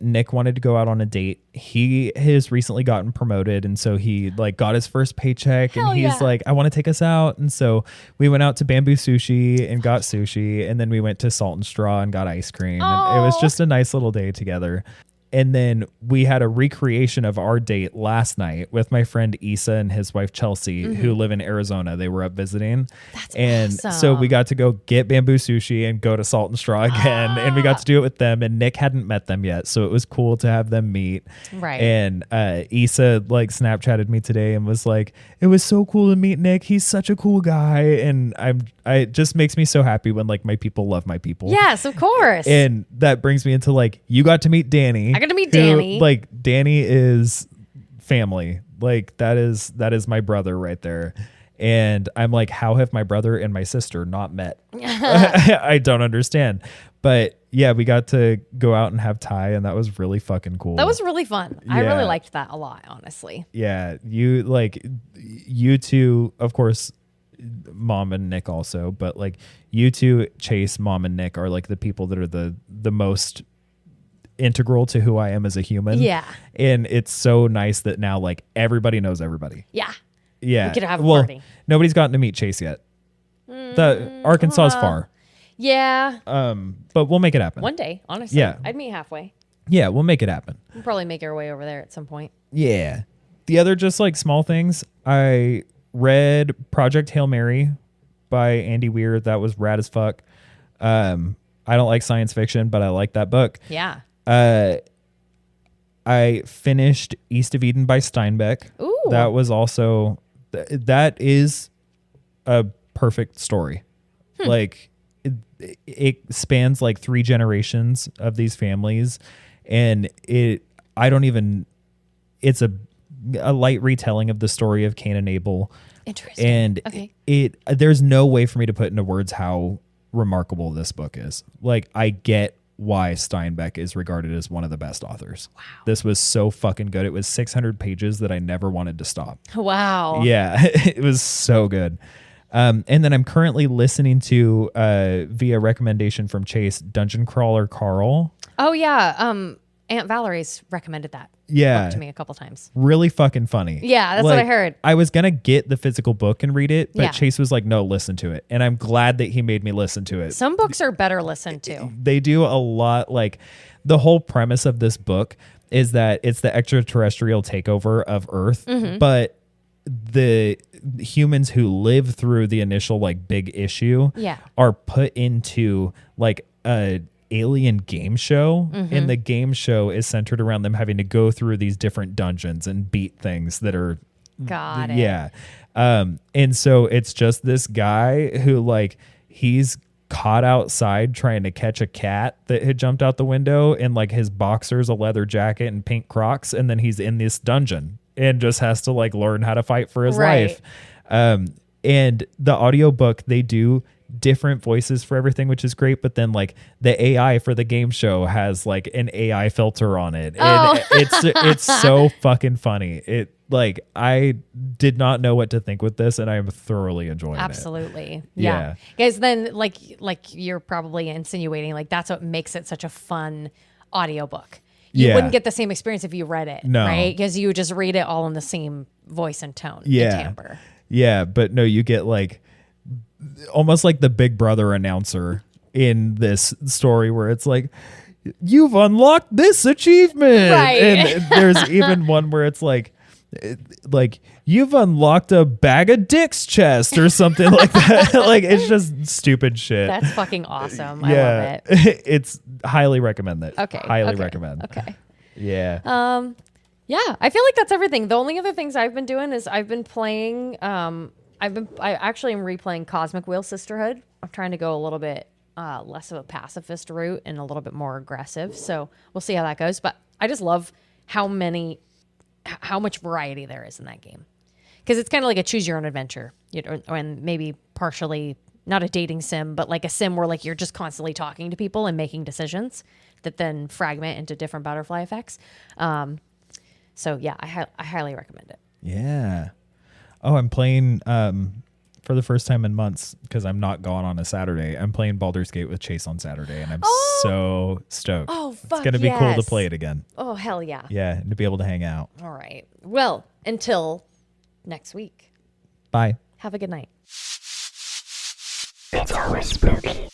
Nick wanted to go out on a date. He has recently gotten promoted, and so he like got his first paycheck. Hell and he's like, I want to take us out. And so we went out to Bamboo Sushi and got sushi, and then we went to Salt and Straw and got ice cream. And it was just a nice little day together. And then we had a recreation of our date last night with my friend Issa and his wife Chelsea, who live in Arizona. They were up visiting. That's awesome. So we got to go get Bamboo Sushi and go to Salt and Straw again. And we got to do it with them. And Nick hadn't met them yet. So it was cool to have them meet. Right. And Issa like Snapchatted me today and was like, it was so cool to meet Nick. He's such a cool guy. And it just makes me so happy when like my people love my people. Yes, of course. And that brings me into like, you got to meet Danny. I got to meet Danny. Like Danny is family. Like that is my brother right there. And I'm like, how have my brother and my sister not met? I don't understand. But yeah, we got to go out and have Thai, and that was really fucking cool. That was really fun. I really liked that a lot, honestly. Yeah, you two, of course, Mom and Nick also, but like you two, Chase, Mom and Nick are like the people that are the most integral to who I am as a human. Yeah. And it's so nice that now like everybody knows everybody. Yeah. Yeah. We could have a party. Nobody's gotten to meet Chase yet. The Arkansas is far. Yeah. But we'll make it happen. One day, honestly. Yeah. I'd meet halfway. Yeah, we'll make it happen. We'll probably make our way over there at some point. Yeah. The other just like small things, I read Project Hail Mary by Andy Weir. That was rad as fuck. I don't like science fiction, but I like that book. Yeah. I finished East of Eden by Steinbeck. Ooh. That was also, that is a perfect story. Like it spans like 3 generations of these families, and it's a light retelling of the story of Cain and Abel. Interesting. And okay. There's no way for me to put into words how remarkable this book is. Like I get why Steinbeck is regarded as one of the best authors. Wow. This was so fucking good. It was 600 pages that I never wanted to stop. Wow. Yeah, it was so good. And then I'm currently listening to, via recommendation from Chase, Dungeon Crawler Carl. Oh, yeah. Aunt Valerie's recommended that. Yeah. Book to me a couple times. Really fucking funny. Yeah, that's what I heard. I was going to get the physical book and read it, but Yeah. Chase was like, no, listen to it. And I'm glad that he made me listen to it. Some books are better listened to. They do a lot. Like the whole premise of this book is that it's the extraterrestrial takeover of Earth, but the humans who live through the initial like big issue Yeah. are put into like a alien game show, and the game show is centered around them having to go through these different dungeons and beat things that are Got it. yeah. And so it's just this guy who like he's caught outside trying to catch a cat that had jumped out the window, and like his boxers, a leather jacket, and pink Crocs, and then he's in this dungeon and just has to like learn how to fight for his life. And the audiobook, they do different voices for everything, which is great, but then like the AI for the game show has like an AI filter on it, and it's so fucking funny. It like I did not know what to think with this, and I am thoroughly enjoying it. Absolutely. Yeah. Guys, then like you're probably insinuating like that's what makes it such a fun audiobook. You wouldn't get the same experience if you read it, right? Because you just read it all in the same voice and tone and timbre. Yeah, but no, you get like almost like the Big Brother announcer in this story where it's like, you've unlocked this achievement. Right. And there's even one where it's like you've unlocked a bag of dicks chest or something like that. Like it's just stupid shit. That's fucking awesome. I love it. It's highly recommend that. Okay. Highly recommend. Okay. Yeah. Yeah, I feel like that's everything. The only other things I've been doing is I've been playing. I actually am replaying Cosmic Wheel Sisterhood. I'm trying to go a little bit less of a pacifist route and a little bit more aggressive. So we'll see how that goes. But I just love how much variety there is in that game, because it's kind of like a choose your own adventure, and maybe partially not a dating sim, but like a sim where like you're just constantly talking to people and making decisions that then fragment into different butterfly effects. So yeah, I highly recommend it. Yeah. Oh, I'm playing for the first time in months, because I'm not gone on a Saturday. I'm playing Baldur's Gate with Chase on Saturday, and I'm so stoked. Oh, fuck, it's gonna be cool to play it again. Oh, hell yeah. Yeah, and to be able to hang out. All right. Well, until next week. Bye. Have a good night. It's always spooky.